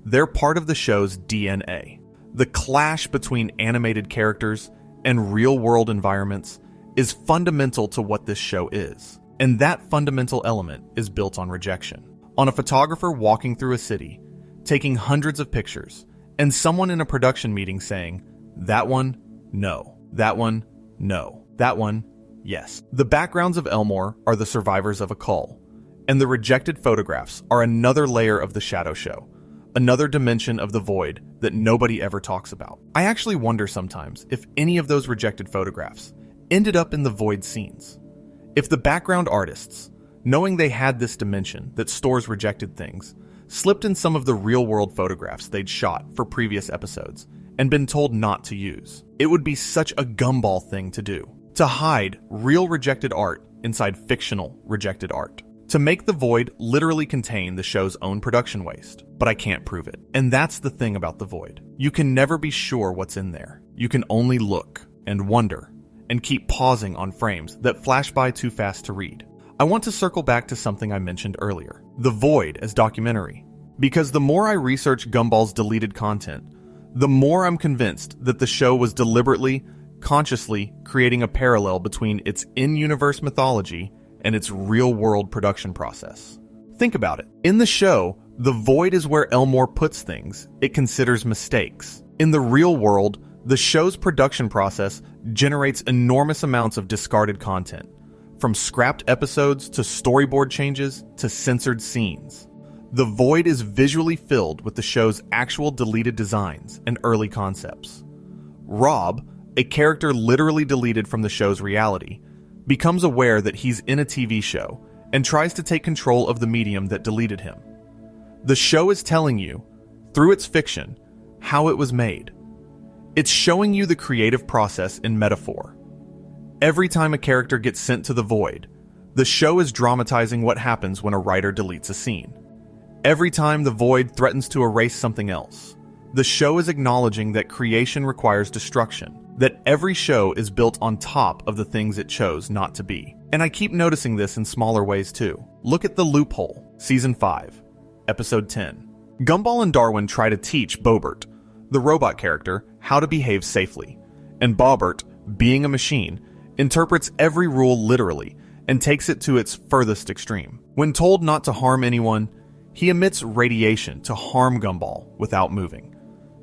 They're part of the show's DNA. The clash between animated characters and real-world environments is fundamental to what this show is. And that fundamental element is built on rejection. On a photographer walking through a city, taking hundreds of pictures, and someone in a production meeting saying, "That one, no. That one, no. That one, yes." The backgrounds of Elmore are the survivors of a cull, and the rejected photographs are another layer of the shadow show. Another dimension of the void that nobody ever talks about. I actually wonder sometimes if any of those rejected photographs ended up in the void scenes. If the background artists, knowing they had this dimension that stores rejected things, slipped in some of the real-world photographs they'd shot for previous episodes and been told not to use. It would be such a Gumball thing to do. To hide real rejected art inside fictional rejected art. To make the void literally contain the show's own production waste. But I can't prove it. And that's the thing about the void. You can never be sure what's in there. You can only look and wonder and keep pausing on frames that flash by too fast to read. I want to circle back to something I mentioned earlier. The void as documentary. Because the more I research Gumball's deleted content, the more I'm convinced that the show was deliberately, consciously creating a parallel between its in-universe mythology and its real-world production process. Think about it. In the show, the void is where Elmore puts things it considers mistakes. In the real world, the show's production process generates enormous amounts of discarded content, from scrapped episodes to storyboard changes to censored scenes. The void is visually filled with the show's actual deleted designs and early concepts. Rob, a character literally deleted from the show's reality, becomes aware that he's in a TV show and tries to take control of the medium that deleted him. The show is telling you, through its fiction, how it was made. It's showing you the creative process in metaphor. Every time a character gets sent to the void, the show is dramatizing what happens when a writer deletes a scene. Every time the void threatens to erase something else, the show is acknowledging that creation requires destruction, that every show is built on top of the things it chose not to be. And I keep noticing this in smaller ways too. Look at The Loophole, Season 5, Episode 10. Gumball and Darwin try to teach Bobert, the robot character, how to behave safely. And Bobbert, being a machine, interprets every rule literally and takes it to its furthest extreme. When told not to harm anyone, he emits radiation to harm Gumball without moving,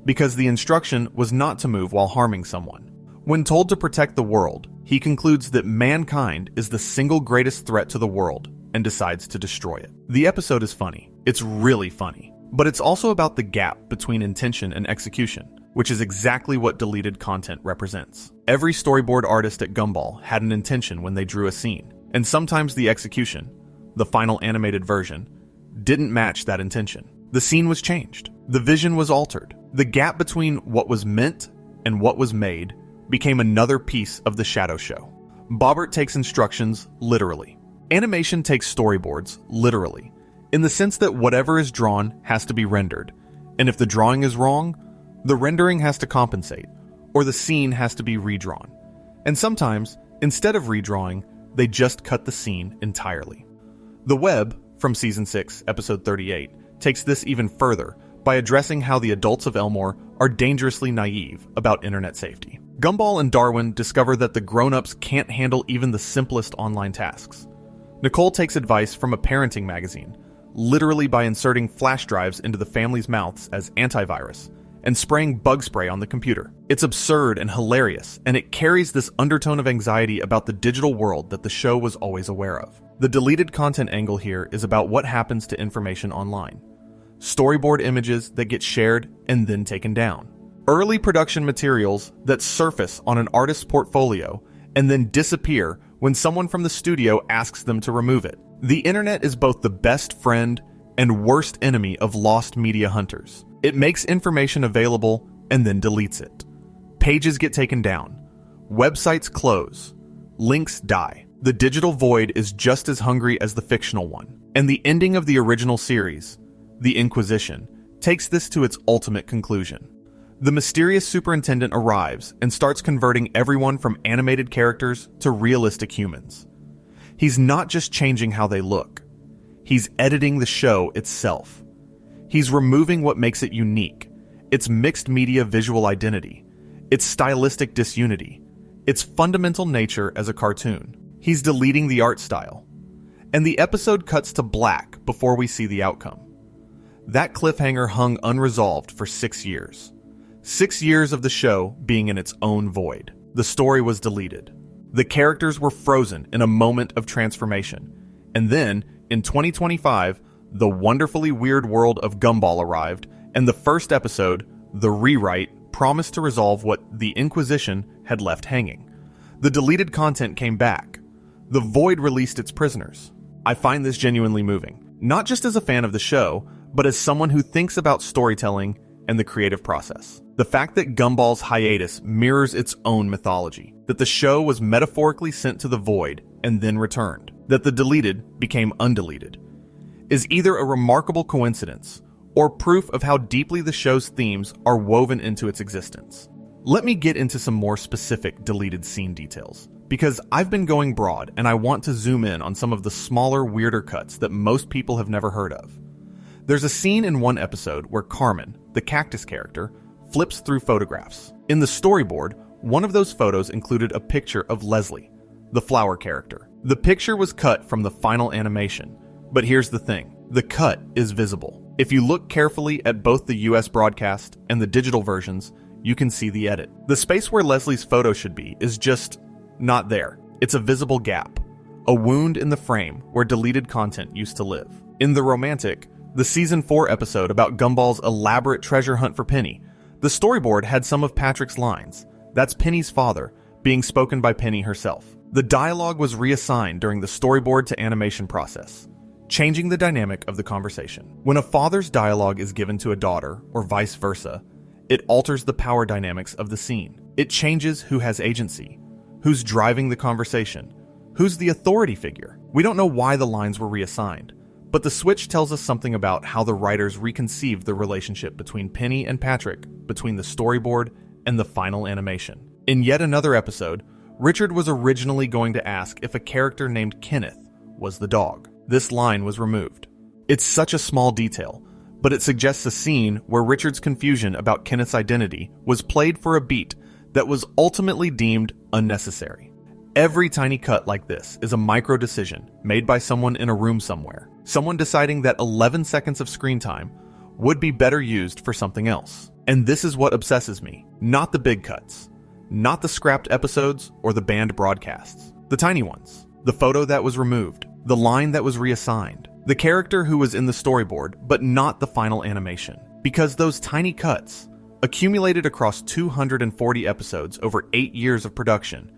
because the instruction was not to move while harming someone. When told to protect the world, he concludes that mankind is the single greatest threat to the world and decides to destroy it. The episode is funny. It's really funny. But it's also about the gap between intention and execution, which is exactly what deleted content represents. Every storyboard artist at Gumball had an intention when they drew a scene, and sometimes the execution, the final animated version, didn't match that intention. The scene was changed. The vision was altered. The gap between what was meant and what was made became another piece of the shadow show. Bobbert takes instructions literally. Animation takes storyboards literally, in the sense that whatever is drawn has to be rendered, and if the drawing is wrong, the rendering has to compensate, or the scene has to be redrawn. And sometimes, instead of redrawing, they just cut the scene entirely. The Web, from Season 6, Episode 38, takes this even further by addressing how the adults of Elmore are dangerously naive about internet safety. Gumball and Darwin discover that the grown-ups can't handle even the simplest online tasks. Nicole takes advice from a parenting magazine, literally by inserting flash drives into the family's mouths as antivirus and spraying bug spray on the computer. It's absurd and hilarious, and it carries this undertone of anxiety about the digital world that the show was always aware of. The deleted content angle here is about what happens to information online. Storyboard images that get shared and then taken down. Early production materials that surface on an artist's portfolio and then disappear when someone from the studio asks them to remove it. The internet is both the best friend and worst enemy of lost media hunters. It makes information available and then deletes it. Pages get taken down. Websites close. Links die. The digital void is just as hungry as the fictional one. And the ending of the original series, The Inquisition, takes this to its ultimate conclusion. The mysterious superintendent arrives and starts converting everyone from animated characters to realistic humans. He's not just changing how they look. He's editing the show itself. He's removing what makes it unique, its mixed media visual identity, its stylistic disunity, its fundamental nature as a cartoon. He's deleting the art style. And the episode cuts to black before we see the outcome. That cliffhanger hung unresolved for 6 years. 6 years of the show being in its own void. The story was deleted. The characters were frozen in a moment of transformation. And then, in 2025, the wonderfully weird world of Gumball arrived, and the first episode, The Rewrite, promised to resolve what the Inquisition had left hanging. The deleted content came back. The void released its prisoners. I find this genuinely moving, not just as a fan of the show, but as someone who thinks about storytelling and the creative process. The fact that Gumball's hiatus mirrors its own mythology, that the show was metaphorically sent to the void and then returned, that the deleted became undeleted, is either a remarkable coincidence or proof of how deeply the show's themes are woven into its existence. Let me get into some more specific deleted scene details, because I've been going broad and I want to zoom in on some of the smaller, weirder cuts that most people have never heard of. There's a scene in one episode where Carmen, the cactus character, flips through photographs. In the storyboard, one of those photos included a picture of Leslie, the flower character. The picture was cut from the final animation, but here's the thing, the cut is visible. If you look carefully at both the US broadcast and the digital versions, you can see the edit. The space where Leslie's photo should be is just not there. It's a visible gap, a wound in the frame where deleted content used to live. In The Romantic, the Season 4 episode about Gumball's elaborate treasure hunt for Penny, the storyboard had some of Patrick's lines. That's Penny's father, being spoken by Penny herself. The dialogue was reassigned during the storyboard to animation process, changing the dynamic of the conversation. When a father's dialogue is given to a daughter, or vice versa, it alters the power dynamics of the scene. It changes who has agency, who's driving the conversation, who's the authority figure. We don't know why the lines were reassigned, but the switch tells us something about how the writers reconceived the relationship between Penny and Patrick, between the storyboard and the final animation. In yet another episode, Richard was originally going to ask if a character named Kenneth was the dog. This line was removed. It's such a small detail, but it suggests a scene where Richard's confusion about Kenneth's identity was played for a beat that was ultimately deemed unnecessary. Every tiny cut like this is a micro decision made by someone in a room somewhere, someone deciding that 11 seconds of screen time would be better used for something else. And this is what obsesses me, not the big cuts, not the scrapped episodes or the banned broadcasts, the tiny ones, the photo that was removed, the line that was reassigned, the character who was in the storyboard but not the final animation. Because those tiny cuts, accumulated across 240 episodes over 8 years of production,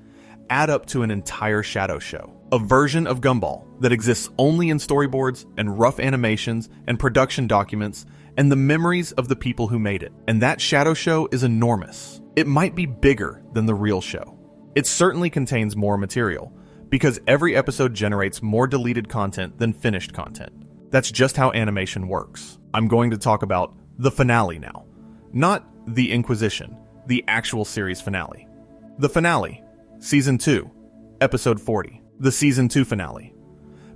add up to an entire shadow show. A version of Gumball that exists only in storyboards and rough animations and production documents and the memories of the people who made it. And that shadow show is enormous. It might be bigger than the real show. It certainly contains more material, because every episode generates more deleted content than finished content. That's just how animation works. I'm going to talk about the finale now. Not The Inquisition, the actual series finale. The finale, Season 2, Episode 40. the Season 2 finale,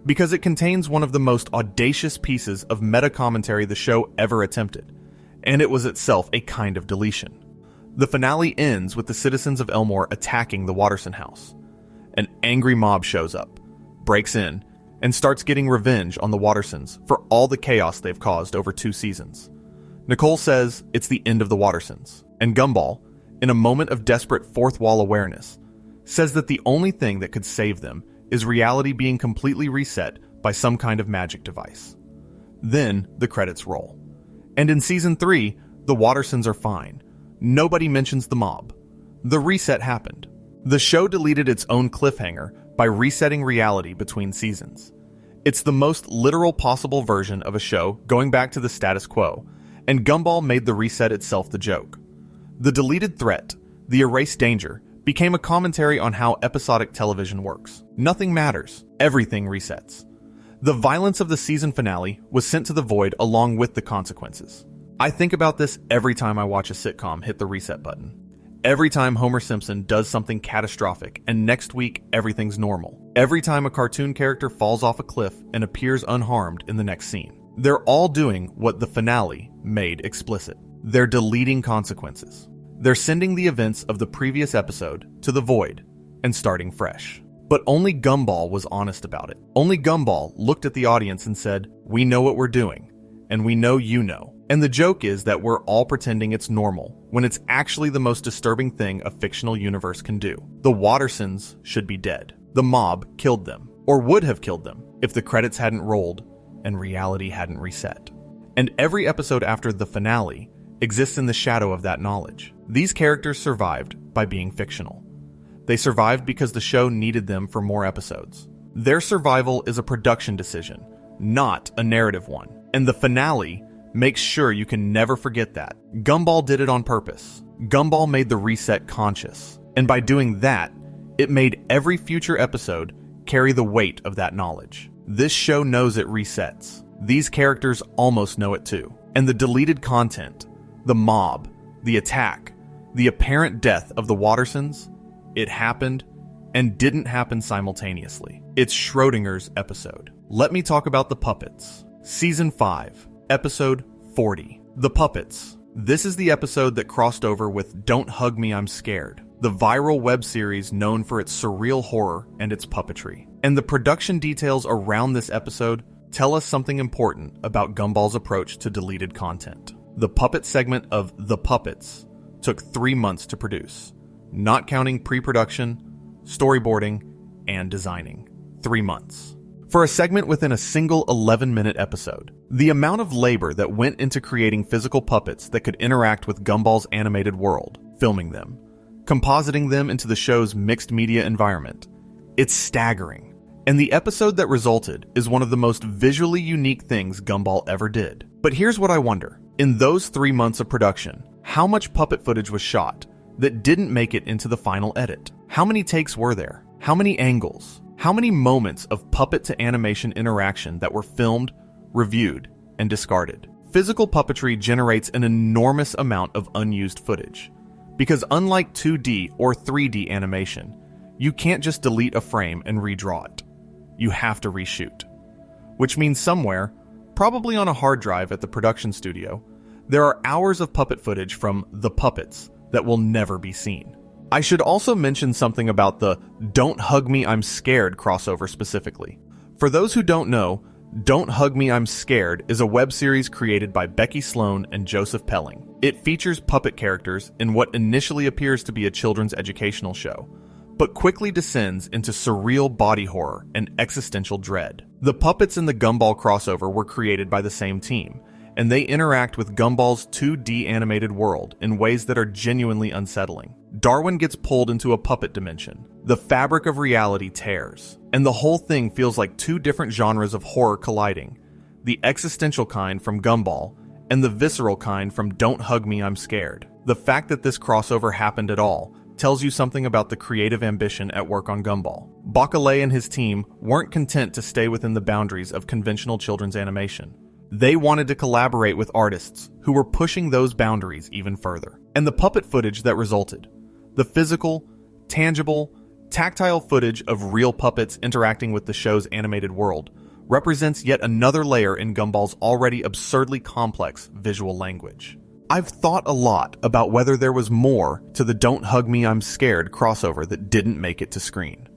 because it contains one of the most audacious pieces of meta-commentary the show ever attempted, and it was itself a kind of deletion. The finale ends with the citizens of Elmore attacking the Watterson house. An angry mob shows up, breaks in, and starts getting revenge on the Wattersons for all the chaos they've caused over 2 seasons. Nicole says it's the end of the Wattersons, and Gumball, in a moment of desperate fourth wall awareness, says that the only thing that could save them is reality being completely reset by some kind of magic device. Then the credits roll. And in Season 3, the Wattersons are fine. Nobody mentions the mob. The reset happened. The show deleted its own cliffhanger by resetting reality between seasons. It's the most literal possible version of a show going back to the status quo, and Gumball made the reset itself the joke. The deleted threat, the erased danger, became a commentary on how episodic television works. Nothing matters. Everything resets. The violence of the season finale was sent to the void along with the consequences. I think about this every time I watch a sitcom hit the reset button. Every time Homer Simpson does something catastrophic and next week everything's normal. Every time a cartoon character falls off a cliff and appears unharmed in the next scene. They're all doing what the finale made explicit. They're deleting consequences. They're sending the events of the previous episode to the void and starting fresh. But only Gumball was honest about it. Only Gumball looked at the audience and said, "We know what we're doing, and we know you know." And the joke is that we're all pretending it's normal, when it's actually the most disturbing thing a fictional universe can do. The Wattersons should be dead. The mob killed them, or would have killed them, if the credits hadn't rolled and reality hadn't reset. And every episode after the finale exists in the shadow of that knowledge. These characters survived by being fictional. They survived because the show needed them for more episodes. Their survival is a production decision, not a narrative one. And the finale makes sure you can never forget that. Gumball did it on purpose. Gumball made the reset conscious. And by doing that, it made every future episode carry the weight of that knowledge. This show knows it resets. These characters almost know it too. And the deleted content, the mob, the attack, the apparent death of the Wattersons, it happened and didn't happen simultaneously. It's Schrodinger's episode. Let me talk about the puppets. Season 5, Episode 40. The Puppets. This is the episode that crossed over with Don't Hug Me, I'm Scared, the viral web series known for its surreal horror and its puppetry. And the production details around this episode tell us something important about Gumball's approach to deleted content. The puppet segment of The Puppets took 3 months to produce, not counting pre-production, storyboarding, and designing. 3 months. For a segment within a single 11-minute episode, the amount of labor that went into creating physical puppets that could interact with Gumball's animated world, filming them, compositing them into the show's mixed media environment, it's staggering. And the episode that resulted is one of the most visually unique things Gumball ever did. But here's what I wonder. In those 3 months of production, how much puppet footage was shot that didn't make it into the final edit? How many takes were there? How many angles? How many moments of puppet to animation interaction that were filmed, reviewed, and discarded? Physical puppetry generates an enormous amount of unused footage. Because unlike 2D or 3D animation, you can't just delete a frame and redraw it. You have to reshoot. Which means somewhere, probably on a hard drive at the production studio, there are hours of puppet footage from The Puppets that will never be seen. I should also mention something about the Don't Hug Me, I'm Scared crossover specifically. For those who don't know, Don't Hug Me, I'm Scared is a web series created by Becky Sloan and Joseph Pelling. It features puppet characters in what initially appears to be a children's educational show, but quickly descends into surreal body horror and existential dread. The puppets in the Gumball crossover were created by the same team, and they interact with Gumball's 2D animated world in ways that are genuinely unsettling. Darwin gets pulled into a puppet dimension. The fabric of reality tears, and the whole thing feels like 2 different genres of horror colliding. The existential kind from Gumball, and the visceral kind from Don't Hug Me, I'm Scared. The fact that this crossover happened at all tells you something about the creative ambition at work on Gumball. Bacalé and his team weren't content to stay within the boundaries of conventional children's animation. They wanted to collaborate with artists who were pushing those boundaries even further. And the puppet footage that resulted, the physical, tangible, Tactile footage of real puppets interacting with the show's animated world represents yet another layer in Gumball's already absurdly complex visual language. I've thought a lot about whether there was more to the "Don't Hug Me, I'm Scared" crossover that didn't make it to screen.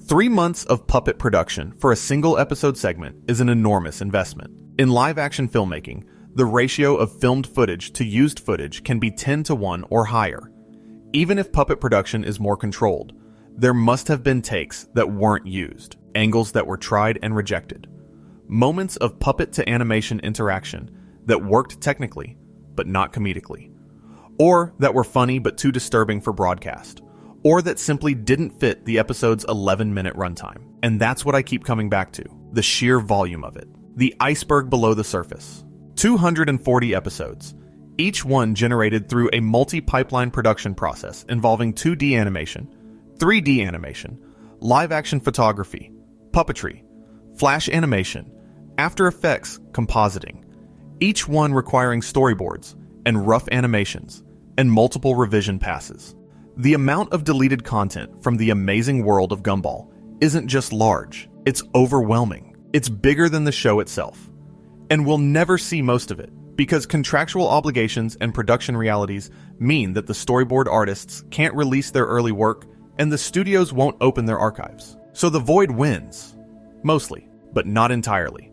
3 months of puppet production for a single episode segment is an enormous investment. In live-action filmmaking, the ratio of filmed footage to used footage can be 10-1 or higher. Even if puppet production is more controlled, there must have been takes that weren't used, angles that were tried and rejected, moments of puppet-to-animation interaction that worked technically, but not comedically, or that were funny but too disturbing for broadcast, or that simply didn't fit the episode's 11-minute runtime. And that's what I keep coming back to, the sheer volume of it. The iceberg below the surface. 240 episodes, each one generated through a multi-pipeline production process involving 2D animation, 3D animation, live-action photography, puppetry, flash animation, After Effects compositing, each one requiring storyboards and rough animations and multiple revision passes. The amount of deleted content from the Amazing World of Gumball isn't just large, it's overwhelming. It's bigger than the show itself. And we'll never see most of it, because contractual obligations and production realities mean that the storyboard artists can't release their early work and the studios won't open their archives. So the void wins. Mostly, but not entirely.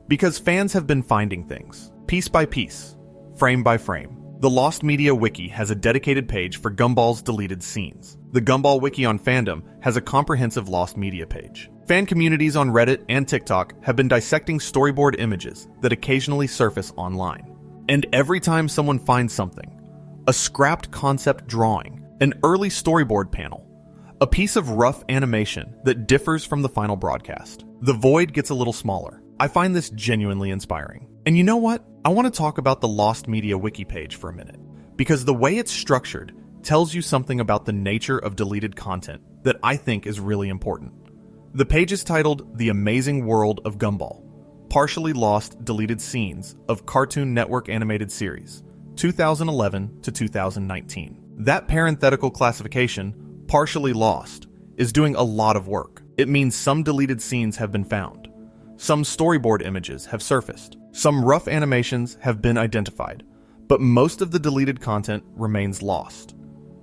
Because fans have been finding things, piece by piece, frame by frame. The Lost Media Wiki has a dedicated page for Gumball's deleted scenes. The Gumball Wiki on Fandom has a comprehensive Lost Media page. Fan communities on Reddit and TikTok have been dissecting storyboard images that occasionally surface online. And every time someone finds something, a scrapped concept drawing, an early storyboard panel, a piece of rough animation that differs from the final broadcast, the void gets a little smaller. I find this genuinely inspiring. And you know what? I want to talk about the Lost Media Wiki page for a minute, because the way it's structured tells you something about the nature of deleted content that I think is really important. The page is titled The Amazing World of Gumball, Partially Lost Deleted Scenes of Cartoon Network Animated Series, 2011 to 2019. That parenthetical classification, partially lost, is doing a lot of work. It means some deleted scenes have been found. Some storyboard images have surfaced. Some rough animations have been identified. But most of the deleted content remains lost.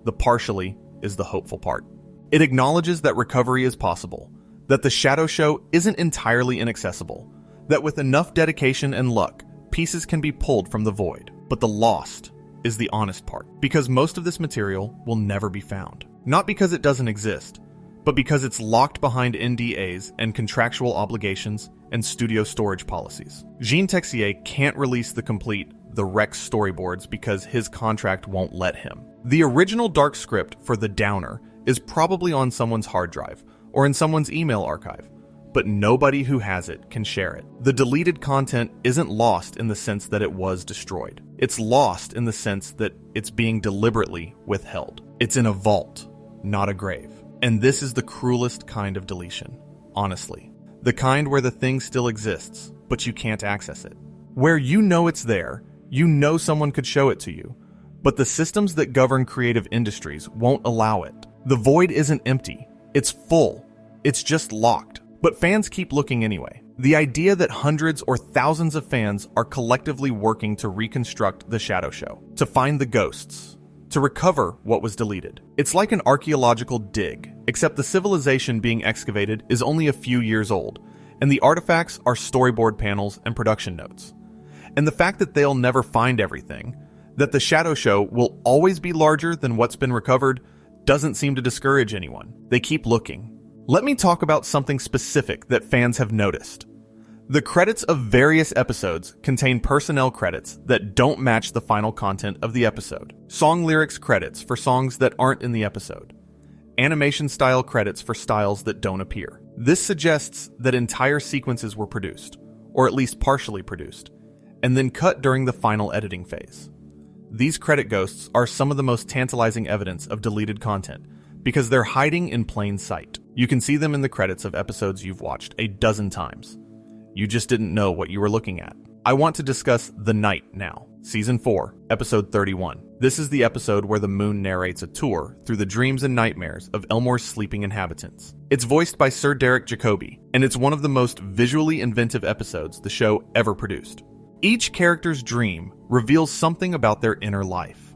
The partially is the hopeful part. It acknowledges that recovery is possible, that the shadow show isn't entirely inaccessible, that with enough dedication and luck, pieces can be pulled from the void. But the lost is the honest part, because most of this material will never be found. Not because it doesn't exist, but because it's locked behind NDAs and contractual obligations and studio storage policies. Jean Texier can't release the complete The Rex storyboards because his contract won't let him. The original dark script for The Downer is probably on someone's hard drive or in someone's email archive, but nobody who has it can share it. The deleted content isn't lost in the sense that it was destroyed. It's lost in the sense that it's being deliberately withheld. It's in a vault, not a grave. And this is the cruelest kind of deletion, honestly. The kind where the thing still exists, but you can't access it. Where you know it's there, you know someone could show it to you, but the systems that govern creative industries won't allow it. The void isn't empty, it's full, it's just locked. But fans keep looking anyway. The idea that hundreds or thousands of fans are collectively working to reconstruct the shadow show, to find the ghosts, to recover what was deleted. It's like an archaeological dig, except the civilization being excavated is only a few years old, and the artifacts are storyboard panels and production notes. And the fact that they'll never find everything, that the shadow show will always be larger than what's been recovered, doesn't seem to discourage anyone. They keep looking. Let me talk about something specific that fans have noticed. The credits of various episodes contain personnel credits that don't match the final content of the episode. Song lyrics credits for songs that aren't in the episode. Animation style credits for styles that don't appear. This suggests that entire sequences were produced, or at least partially produced, and then cut during the final editing phase. These credit ghosts are some of the most tantalizing evidence of deleted content because they're hiding in plain sight. You can see them in the credits of episodes you've watched a dozen times. You just didn't know what you were looking at. I want to discuss The Night now. Season 4, Episode 31. This is the episode where the moon narrates a tour through the dreams and nightmares of Elmore's sleeping inhabitants. It's voiced by Sir Derek Jacobi, and it's one of the most visually inventive episodes the show ever produced. Each character's dream reveals something about their inner life.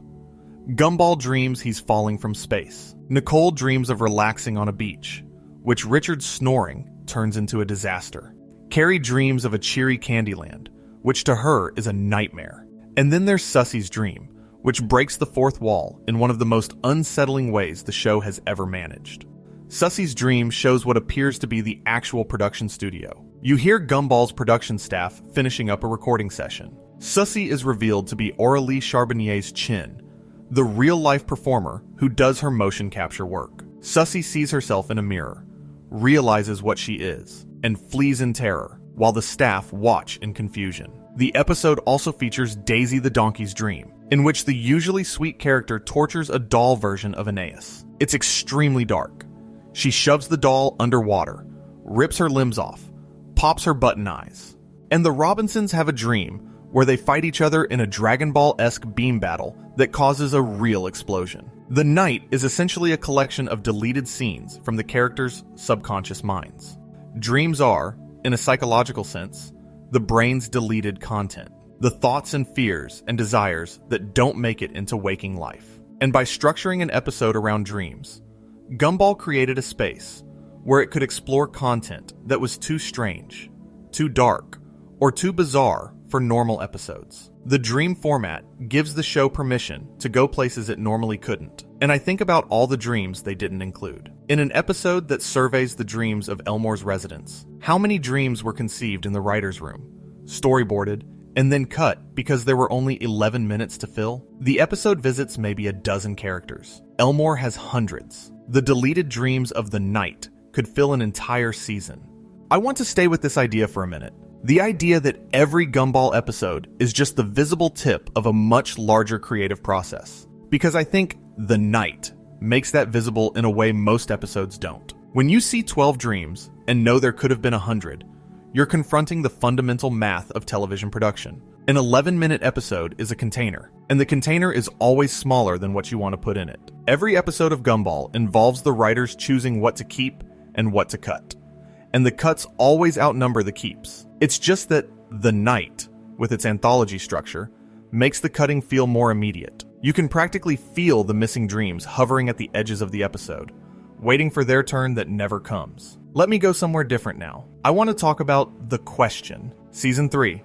Gumball dreams he's falling from space. Nicole dreams of relaxing on a beach, which Richard's snoring turns into a disaster. Carrie dreams of a cheery Candyland, which to her is a nightmare. And then there's Sussy's dream, which breaks the fourth wall in one of the most unsettling ways the show has ever managed. Sussy's dream shows what appears to be the actual production studio. You hear Gumball's production staff finishing up a recording session. Sussy is revealed to be Aurélie Charbonnier's Chin, the real-life performer who does her motion capture work. Sussy sees herself in a mirror, realizes what she is, and flees in terror, while the staff watch in confusion. The episode also features Daisy the Donkey's dream, in which the usually sweet character tortures a doll version of Aeneas. It's extremely dark. She shoves the doll underwater, rips her limbs off, pops her button eyes. And the Robinsons have a dream where they fight each other in a Dragon Ball-esque beam battle that causes a real explosion. The Night is essentially a collection of deleted scenes from the characters' subconscious minds. Dreams are, in a psychological sense, the brain's deleted content, the thoughts and fears and desires that don't make it into waking life. And by structuring an episode around dreams, Gumball created a space where it could explore content that was too strange, too dark, or too bizarre for normal episodes. The dream format gives the show permission to go places it normally couldn't, and I think about all the dreams they didn't include. In an episode that surveys the dreams of Elmore's residents, how many dreams were conceived in the writer's room, storyboarded, and then cut because there were only 11 minutes to fill? The episode visits maybe a dozen characters. Elmore has hundreds. The deleted dreams of the Night could fill an entire season. I want to stay with this idea for a minute. The idea that every Gumball episode is just the visible tip of a much larger creative process. Because I think The Night makes that visible in a way most episodes don't. When you see 12 dreams and know there could have been 100, you're confronting the fundamental math of television production. An 11-minute episode is a container, and the container is always smaller than what you want to put in it. Every episode of Gumball involves the writers choosing what to keep and what to cut. And the cuts always outnumber the keeps. It's just that The Night, with its anthology structure, makes the cutting feel more immediate. You can practically feel the missing dreams hovering at the edges of the episode, waiting for their turn that never comes. Let me go somewhere different now. I want to talk about The Question, Season 3,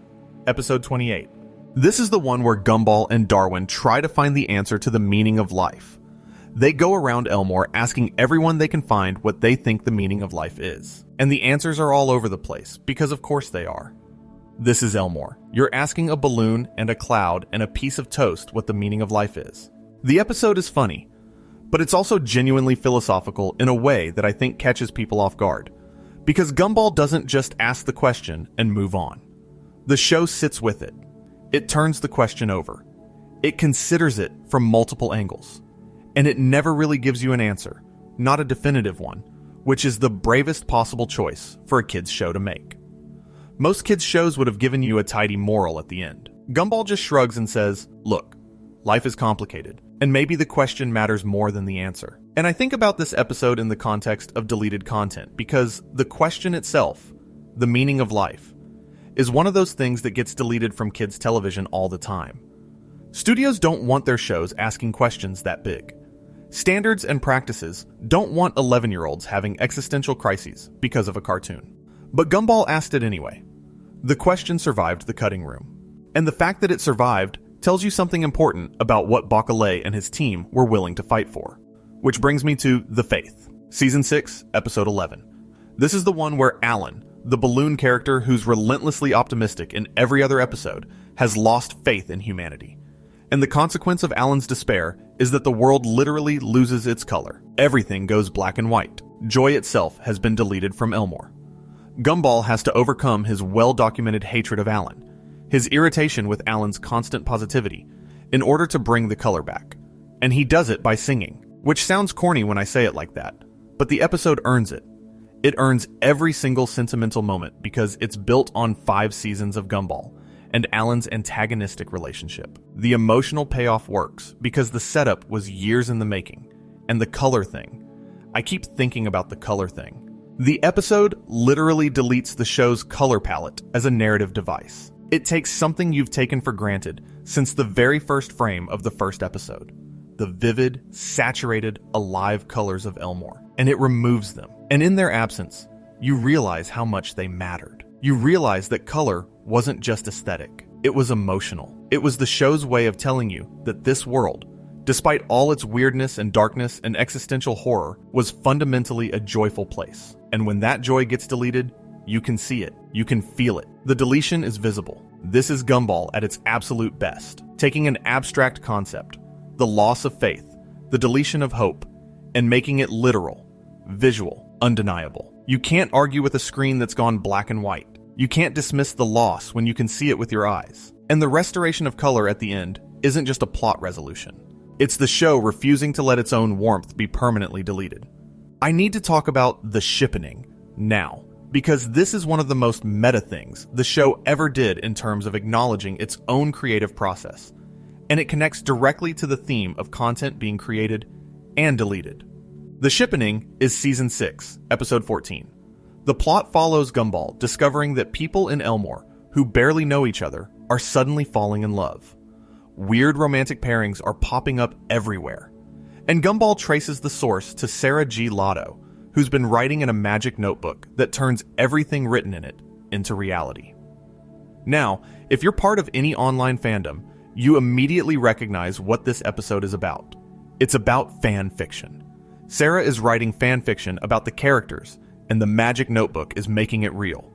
Episode 28. This is the one where Gumball and Darwin try to find the answer to the meaning of life. They go around Elmore asking everyone they can find what they think the meaning of life is. And the answers are all over the place, because of course they are. This is Elmore. You're asking a balloon and a cloud and a piece of toast what the meaning of life is. The episode is funny, but it's also genuinely philosophical in a way that I think catches people off guard. Because Gumball doesn't just ask the question and move on. The show sits with it. It turns the question over. It considers it from multiple angles. And it never really gives you an answer, not a definitive one, which is the bravest possible choice for a kid's show to make. Most kids' shows would have given you a tidy moral at the end. Gumball just shrugs and says, look, life is complicated, and maybe the question matters more than the answer. And I think about this episode in the context of deleted content, because the question itself, the meaning of life, is one of those things that gets deleted from kids' television all the time. Studios don't want their shows asking questions that big. Standards and practices don't want 11-year-olds having existential crises because of a cartoon. But Gumball asked it anyway. The question survived the cutting room. And the fact that it survived tells you something important about what Bacalé and his team were willing to fight for. Which brings me to The Faith, Season 6, Episode 11. This is the one where Alan, the balloon character who's relentlessly optimistic in every other episode, has lost faith in humanity. And the consequence of Alan's despair is that the world literally loses its color. Everything goes black and white. Joy itself has been deleted from Elmore. Gumball has to overcome his well-documented hatred of Alan, his irritation with Alan's constant positivity, in order to bring the color back. And he does it by singing, which sounds corny when I say it like that, but the episode earns it. It earns every single sentimental moment because it's built on 5 seasons of Gumball, and Alan's antagonistic relationship. The emotional payoff works because the setup was years in the making. And the color thing. I keep thinking about the color thing. The episode literally deletes the show's color palette as a narrative device. It takes something you've taken for granted since the very first frame of the first episode. The vivid, saturated, alive colors of Elmore. And it removes them. And in their absence, you realize how much they mattered. You realize that color wasn't just aesthetic. It was emotional. It was the show's way of telling you that this world, despite all its weirdness and darkness and existential horror, was fundamentally a joyful place. And when that joy gets deleted, you can see it. You can feel it. The deletion is visible. This is Gumball at its absolute best. Taking an abstract concept, the loss of faith, the deletion of hope, and making it literal, visual, undeniable. You can't argue with a screen that's gone black and white. You can't dismiss the loss when you can see it with your eyes. And the restoration of color at the end isn't just a plot resolution. It's the show refusing to let its own warmth be permanently deleted. I need to talk about the Shipening now, because this is one of the most meta things the show ever did in terms of acknowledging its own creative process, and it connects directly to the theme of content being created and deleted. The Shipening is Season 6, Episode 14. The plot follows Gumball discovering that people in Elmore, who barely know each other, are suddenly falling in love. Weird romantic pairings are popping up everywhere. And Gumball traces the source to Sarah G. Lotto, who's been writing in a magic notebook that turns everything written in it into reality. Now, if you're part of any online fandom, you immediately recognize what this episode is about. It's about fan fiction. Sarah is writing fan fiction about the characters, and the magic notebook is making it real.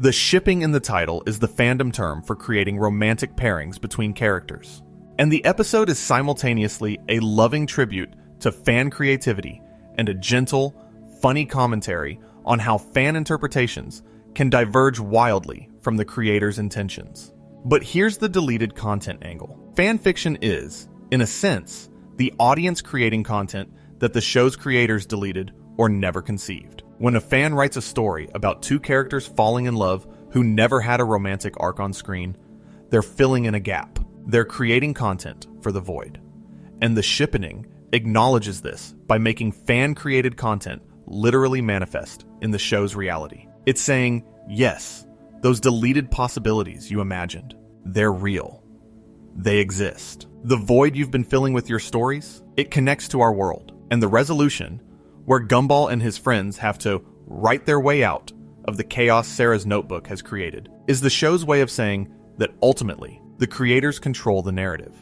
The shipping in the title is the fandom term for creating romantic pairings between characters. And the episode is simultaneously a loving tribute to fan creativity and a gentle, funny commentary on how fan interpretations can diverge wildly from the creator's intentions. But here's the deleted content angle. Fan fiction is, in a sense, the audience creating content that the show's creators deleted or never conceived. When a fan writes a story about two characters falling in love who never had a romantic arc on screen, they're filling in a gap. They're creating content for the void. And the Shipening acknowledges this by making fan-created content literally manifest in the show's reality. It's saying, yes, those deleted possibilities you imagined, they're real. They exist. The void you've been filling with your stories, it connects to our world. And the resolution, where Gumball and his friends have to write their way out of the chaos Sarah's notebook has created, is the show's way of saying that ultimately, the creators control the narrative.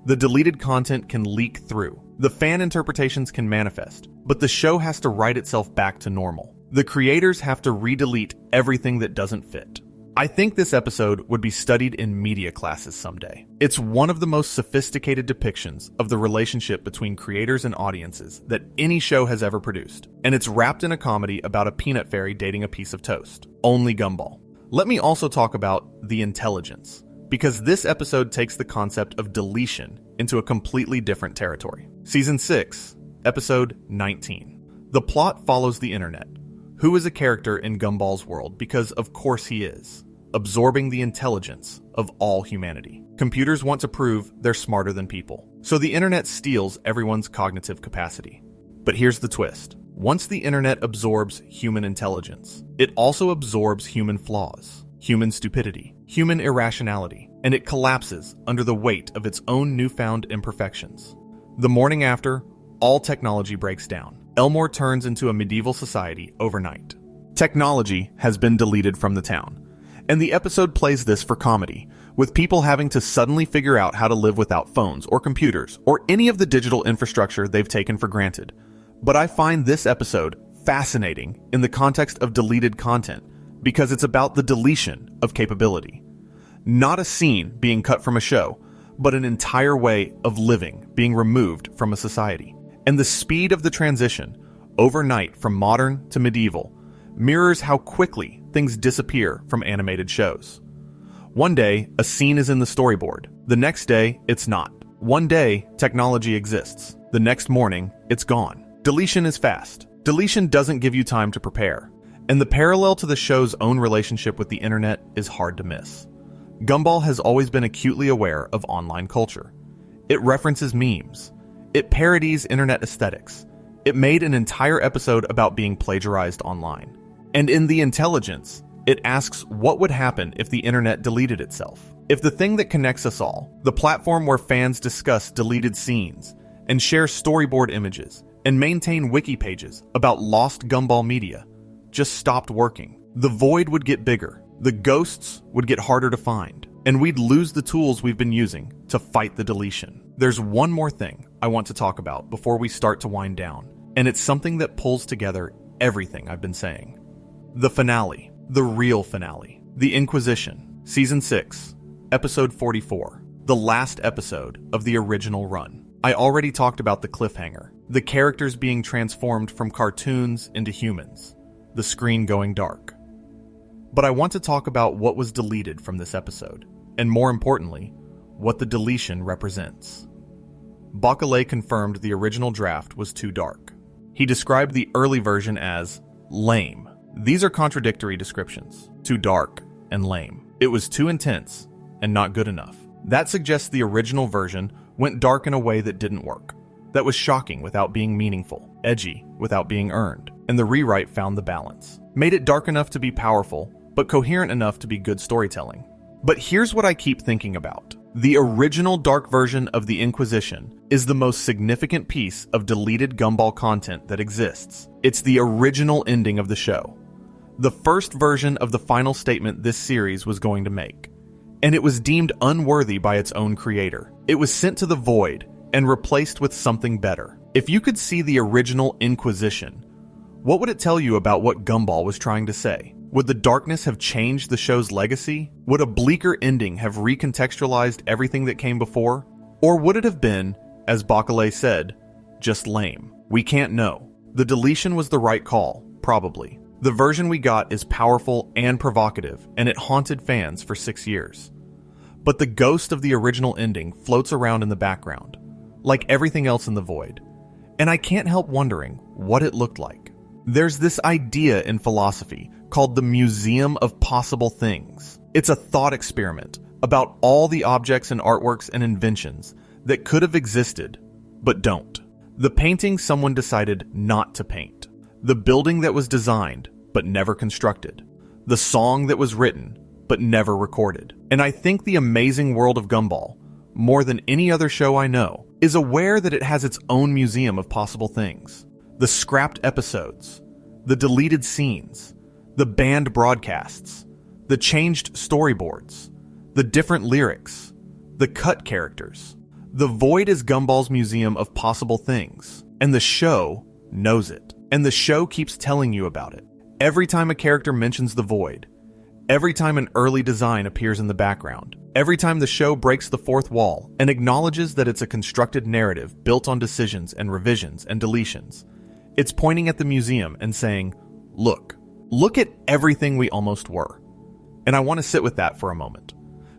The deleted content can leak through. The fan interpretations can manifest, but the show has to write itself back to normal. The creators have to re-delete everything that doesn't fit. I think this episode would be studied in media classes someday. It's one of the most sophisticated depictions of the relationship between creators and audiences that any show has ever produced, and it's wrapped in a comedy about a peanut fairy dating a piece of toast. Only Gumball. Let me also talk about the intelligence, because this episode takes the concept of deletion into a completely different territory. Season 6, Episode 19. The plot follows the internet, who is a character in Gumball's world because of course he is, absorbing the intelligence of all humanity. Computers want to prove they're smarter than people, so the internet steals everyone's cognitive capacity. But here's the twist. Once the internet absorbs human intelligence, it also absorbs human flaws, human stupidity, human irrationality, and it collapses under the weight of its own newfound imperfections. The morning after, all technology breaks down. Elmore turns into a medieval society overnight. Technology has been deleted from the town, and the episode plays this for comedy, with people having to suddenly figure out how to live without phones or computers or any of the digital infrastructure they've taken for granted. But I find this episode fascinating in the context of deleted content because it's about the deletion of capability. Not a scene being cut from a show, but an entire way of living being removed from a society. And the speed of the transition, overnight from modern to medieval, mirrors how quickly things disappear from animated shows. One day, a scene is in the storyboard. The next day, it's not. One day, technology exists. The next morning, it's gone. Deletion is fast. Deletion doesn't give you time to prepare. And the parallel to the show's own relationship with the internet is hard to miss. Gumball has always been acutely aware of online culture. It references memes. It parodies internet aesthetics. It made an entire episode about being plagiarized online. And in The Intelligence, it asks what would happen if the internet deleted itself. If the thing that connects us all, the platform where fans discuss deleted scenes and share storyboard images and maintain wiki pages about lost Gumball media, just stopped working, the void would get bigger, the ghosts would get harder to find, and we'd lose the tools we've been using to fight the deletion. There's one more thing I want to talk about before we start to wind down, and it's something that pulls together everything I've been saying. The finale, the real finale, The Inquisition, Season 6, Episode 44, the last episode of the original run. I already talked about the cliffhanger, the characters being transformed from cartoons into humans, the screen going dark. But I want to talk about what was deleted from this episode, and more importantly, what the deletion represents. Bacalé confirmed the original draft was too dark. He described the early version as lame. These are contradictory descriptions, too dark and lame. It was too intense and not good enough. That suggests the original version went dark in a way that didn't work, that was shocking without being meaningful, edgy without being earned, and the rewrite found the balance. Made it dark enough to be powerful, but coherent enough to be good storytelling. But here's what I keep thinking about. The original dark version of the Inquisition is the most significant piece of deleted Gumball content that exists. It's the original ending of the show. The first version of the final statement this series was going to make. And it was deemed unworthy by its own creator. It was sent to the void and replaced with something better. If you could see the original Inquisition, what would it tell you about what Gumball was trying to say? Would the darkness have changed the show's legacy? Would a bleaker ending have recontextualized everything that came before? Or would it have been, as Bacalé said, just lame? We can't know. The deletion was the right call, probably. The version we got is powerful and provocative, and it haunted fans for 6 years. But the ghost of the original ending floats around in the background, like everything else in the void, and I can't help wondering what it looked like. There's this idea in philosophy called the Museum of Possible Things. It's a thought experiment about all the objects and artworks and inventions that could have existed, but don't. The painting someone decided not to paint. The building that was designed, but never constructed. The song that was written, but never recorded. And I think the Amazing World of Gumball, more than any other show I know, is aware that it has its own museum of possible things. The scrapped episodes, the deleted scenes, the banned broadcasts, the changed storyboards, the different lyrics, the cut characters. The void is Gumball's museum of possible things, and the show knows it. And the show keeps telling you about it. Every time a character mentions the void, every time an early design appears in the background, every time the show breaks the fourth wall and acknowledges that it's a constructed narrative built on decisions and revisions and deletions, it's pointing at the museum and saying, look at everything we almost were. And I want to sit with that for a moment,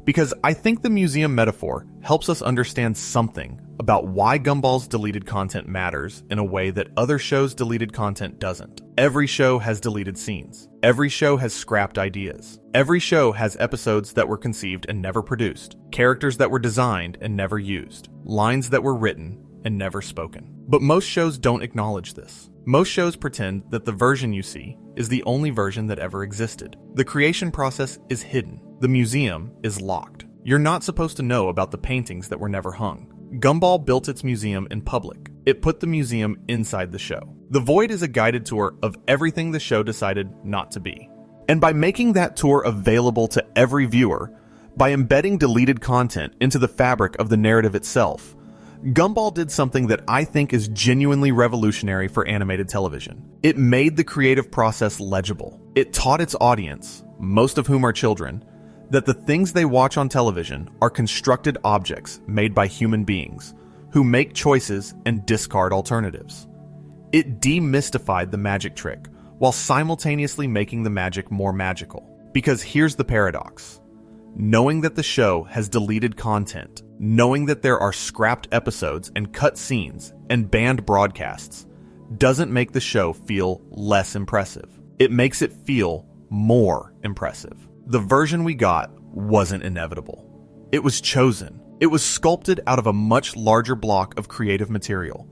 because I think the museum metaphor helps us understand something about why Gumball's deleted content matters in a way that other shows' deleted content doesn't. Every show has deleted scenes. Every show has scrapped ideas. Every show has episodes that were conceived and never produced, characters that were designed and never used, lines that were written and never spoken. But most shows don't acknowledge this. Most shows pretend that the version you see is the only version that ever existed. The creation process is hidden. The museum is locked. You're not supposed to know about the paintings that were never hung. Gumball built its museum in public. It put the museum inside the show. The Void is a guided tour of everything the show decided not to be. And by making that tour available to every viewer, by embedding deleted content into the fabric of the narrative itself, Gumball did something that I think is genuinely revolutionary for animated television. It made the creative process legible. It taught its audience, most of whom are children, that the things they watch on television are constructed objects made by human beings who make choices and discard alternatives. It demystified the magic trick while simultaneously making the magic more magical. Because here's the paradox. Knowing that the show has deleted content, knowing that there are scrapped episodes and cut scenes and banned broadcasts, doesn't make the show feel less impressive. It makes it feel more impressive. The version we got wasn't inevitable. It was chosen. It was sculpted out of a much larger block of creative material,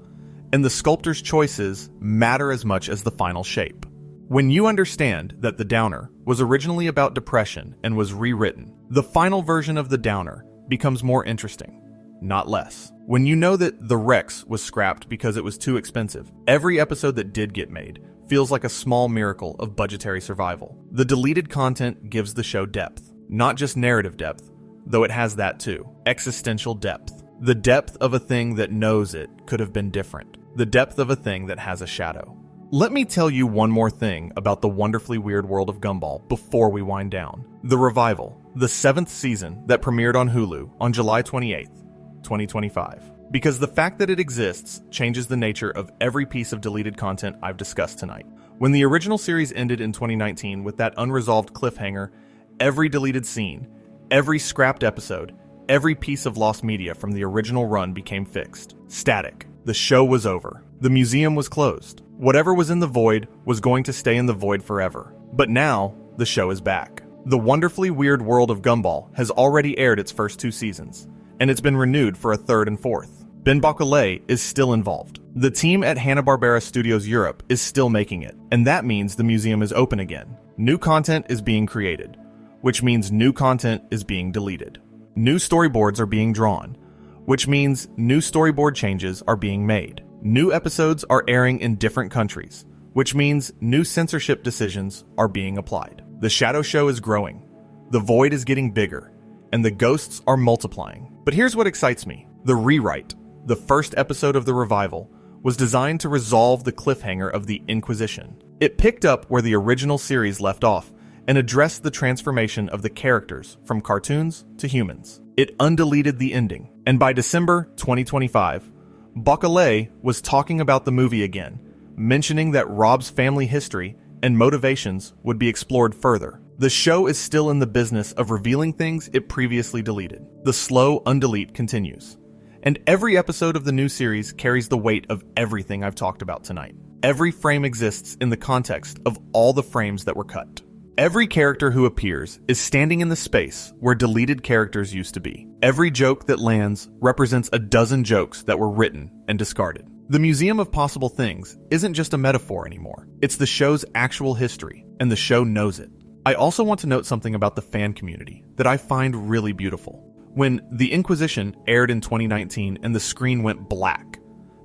and the sculptor's choices matter as much as the final shape. When you understand that the Downer was originally about depression and was rewritten, the final version of the Downer becomes more interesting, not less. When you know that the Rex was scrapped because it was too expensive, every episode that did get made feels like a small miracle of budgetary survival. The deleted content gives the show depth, not just narrative depth, though it has that too. Existential depth. The depth of a thing that knows it could have been different. The depth of a thing that has a shadow. Let me tell you one more thing about the wonderfully weird world of Gumball before we wind down. The Revival, the 7th season that premiered on Hulu on July 28th, 2025. Because the fact that it exists changes the nature of every piece of deleted content I've discussed tonight. When the original series ended in 2019 with that unresolved cliffhanger, every deleted scene, every scrapped episode, every piece of lost media from the original run became fixed. Static. The show was over. The museum was closed. Whatever was in the void was going to stay in the void forever. But now, the show is back. The wonderfully weird world of Gumball has already aired its first 2 seasons, and it's been renewed for a 3rd and 4th. Ben Bachelet is still involved. The team at Hanna-Barbera Studios Europe is still making it, and that means the museum is open again. New content is being created, which means new content is being deleted. New storyboards are being drawn, which means new storyboard changes are being made. New episodes are airing in different countries, which means new censorship decisions are being applied. The shadow show is growing, the void is getting bigger, and the ghosts are multiplying. But here's what excites me. The rewrite, the first episode of The Revival, was designed to resolve the cliffhanger of the Inquisition. It picked up where the original series left off and addressed the transformation of the characters from cartoons to humans. It undeleted the ending, and by December 2025, Bachelet was talking about the movie again, mentioning that Rob's family history and motivations would be explored further. The show is still in the business of revealing things it previously deleted. The slow undelete continues, and every episode of the new series carries the weight of everything I've talked about tonight. Every frame exists in the context of all the frames that were cut. Every character who appears is standing in the space where deleted characters used to be. Every joke that lands represents a dozen jokes that were written and discarded. The Museum of Possible Things isn't just a metaphor anymore. It's the show's actual history, and the show knows it. I also want to note something about the fan community that I find really beautiful. When The Inquisition aired in 2019 and the screen went black,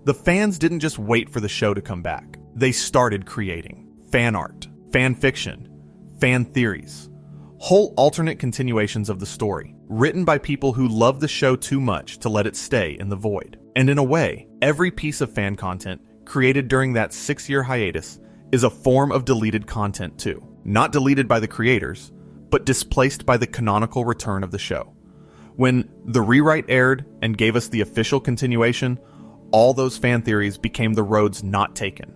the fans didn't just wait for the show to come back. They started creating fan art, fan fiction, fan theories, whole alternate continuations of the story, written by people who love the show too much to let it stay in the void. And in a way, every piece of fan content created during that 6-year hiatus is a form of deleted content too. Not deleted by the creators, but displaced by the canonical return of the show. When the rewrite aired and gave us the official continuation, all those fan theories became the roads not taken,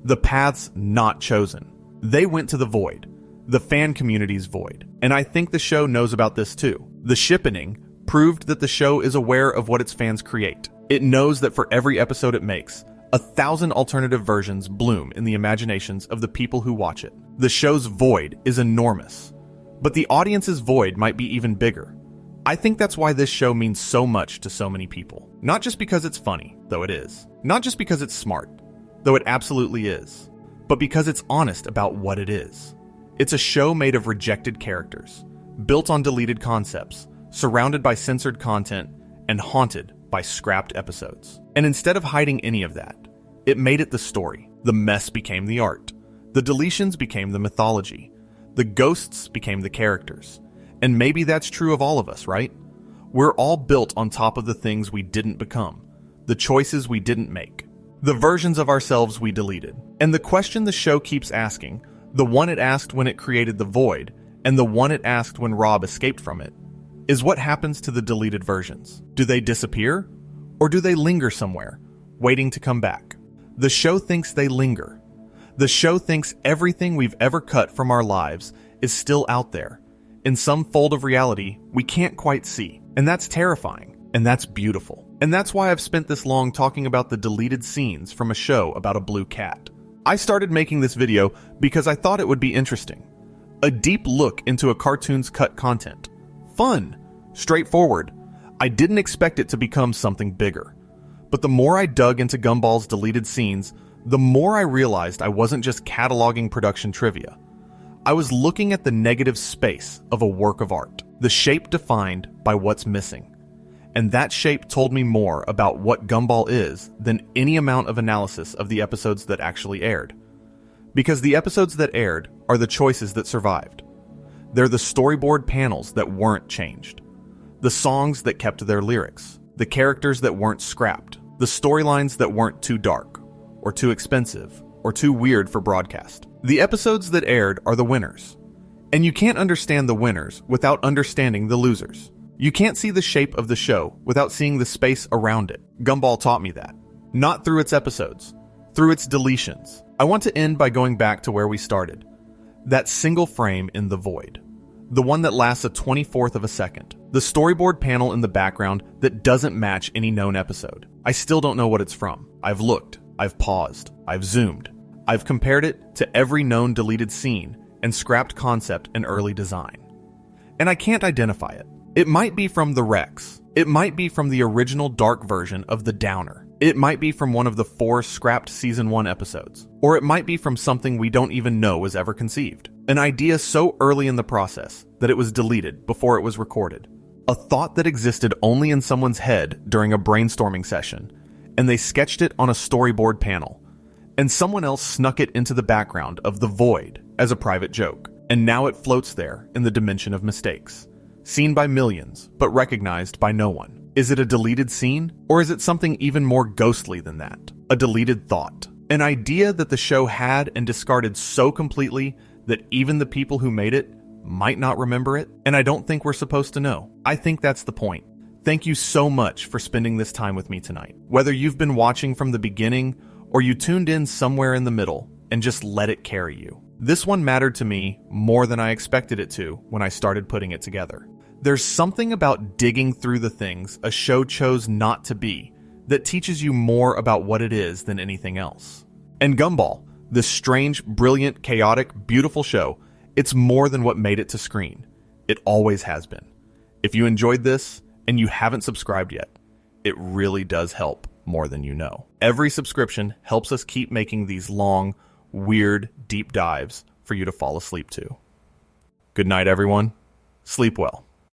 the paths not chosen. They went to the void. The fan community's void. And I think the show knows about this too. The Shipening proved that the show is aware of what its fans create. It knows that for every episode it makes, 1,000 alternative versions bloom in the imaginations of the people who watch it. The show's void is enormous, but the audience's void might be even bigger. I think that's why this show means so much to so many people. Not just because it's funny, though it is. Not just because it's smart, though it absolutely is. But because it's honest about what it is. It's a show made of rejected characters, built on deleted concepts, surrounded by censored content, and haunted by scrapped episodes. And instead of hiding any of that, it made it the story. The mess became the art. The deletions became the mythology. The ghosts became the characters. And maybe that's true of all of us, right? We're all built on top of the things we didn't become, the choices we didn't make, the versions of ourselves we deleted. And the question the show keeps asking, the one it asked when it created the void, and the one it asked when Rob escaped from it, is what happens to the deleted versions? Do they disappear? Or do they linger somewhere, waiting to come back? The show thinks they linger. The show thinks everything we've ever cut from our lives is still out there, in some fold of reality we can't quite see. And that's terrifying, and that's beautiful. And that's why I've spent this long talking about the deleted scenes from a show about a blue cat. I started making this video because I thought it would be interesting. A deep look into a cartoon's cut content, fun, straightforward. I didn't expect it to become something bigger. But the more I dug into Gumball's deleted scenes, the more I realized I wasn't just cataloging production trivia. I was looking at the negative space of a work of art, the shape defined by what's missing. And that shape told me more about what Gumball is than any amount of analysis of the episodes that actually aired. Because the episodes that aired are the choices that survived. They're the storyboard panels that weren't changed, the songs that kept their lyrics, the characters that weren't scrapped, the storylines that weren't too dark, or too expensive, or too weird for broadcast. The episodes that aired are the winners. And you can't understand the winners without understanding the losers. You can't see the shape of the show without seeing the space around it. Gumball taught me that. Not through its episodes, through its deletions. I want to end by going back to where we started. That single frame in the void. The one that lasts a 24th of a second. The storyboard panel in the background that doesn't match any known episode. I still don't know what it's from. I've looked, I've paused, I've zoomed. I've compared it to every known deleted scene and scrapped concept and early design. And I can't identify it. It might be from the Rex. It might be from the original dark version of the Downer. It might be from one of the 4 scrapped Season 1 episodes. Or it might be from something we don't even know was ever conceived. An idea so early in the process that it was deleted before it was recorded. A thought that existed only in someone's head during a brainstorming session, and they sketched it on a storyboard panel. And someone else snuck it into the background of the void as a private joke. And now it floats there in the dimension of mistakes. Seen by millions, but recognized by no one. Is it a deleted scene? Or is it something even more ghostly than that? A deleted thought. An idea that the show had and discarded so completely that even the people who made it might not remember it? And I don't think we're supposed to know. I think that's the point. Thank you so much for spending this time with me tonight. Whether you've been watching from the beginning or you tuned in somewhere in the middle and just let it carry you. This one mattered to me more than I expected it to when I started putting it together. There's something about digging through the things a show chose not to be that teaches you more about what it is than anything else. And Gumball, this strange, brilliant, chaotic, beautiful show, it's more than what made it to screen. It always has been. If you enjoyed this and you haven't subscribed yet, it really does help more than you know. Every subscription helps us keep making these long, weird, deep dives for you to fall asleep to. Good night, everyone. Sleep well.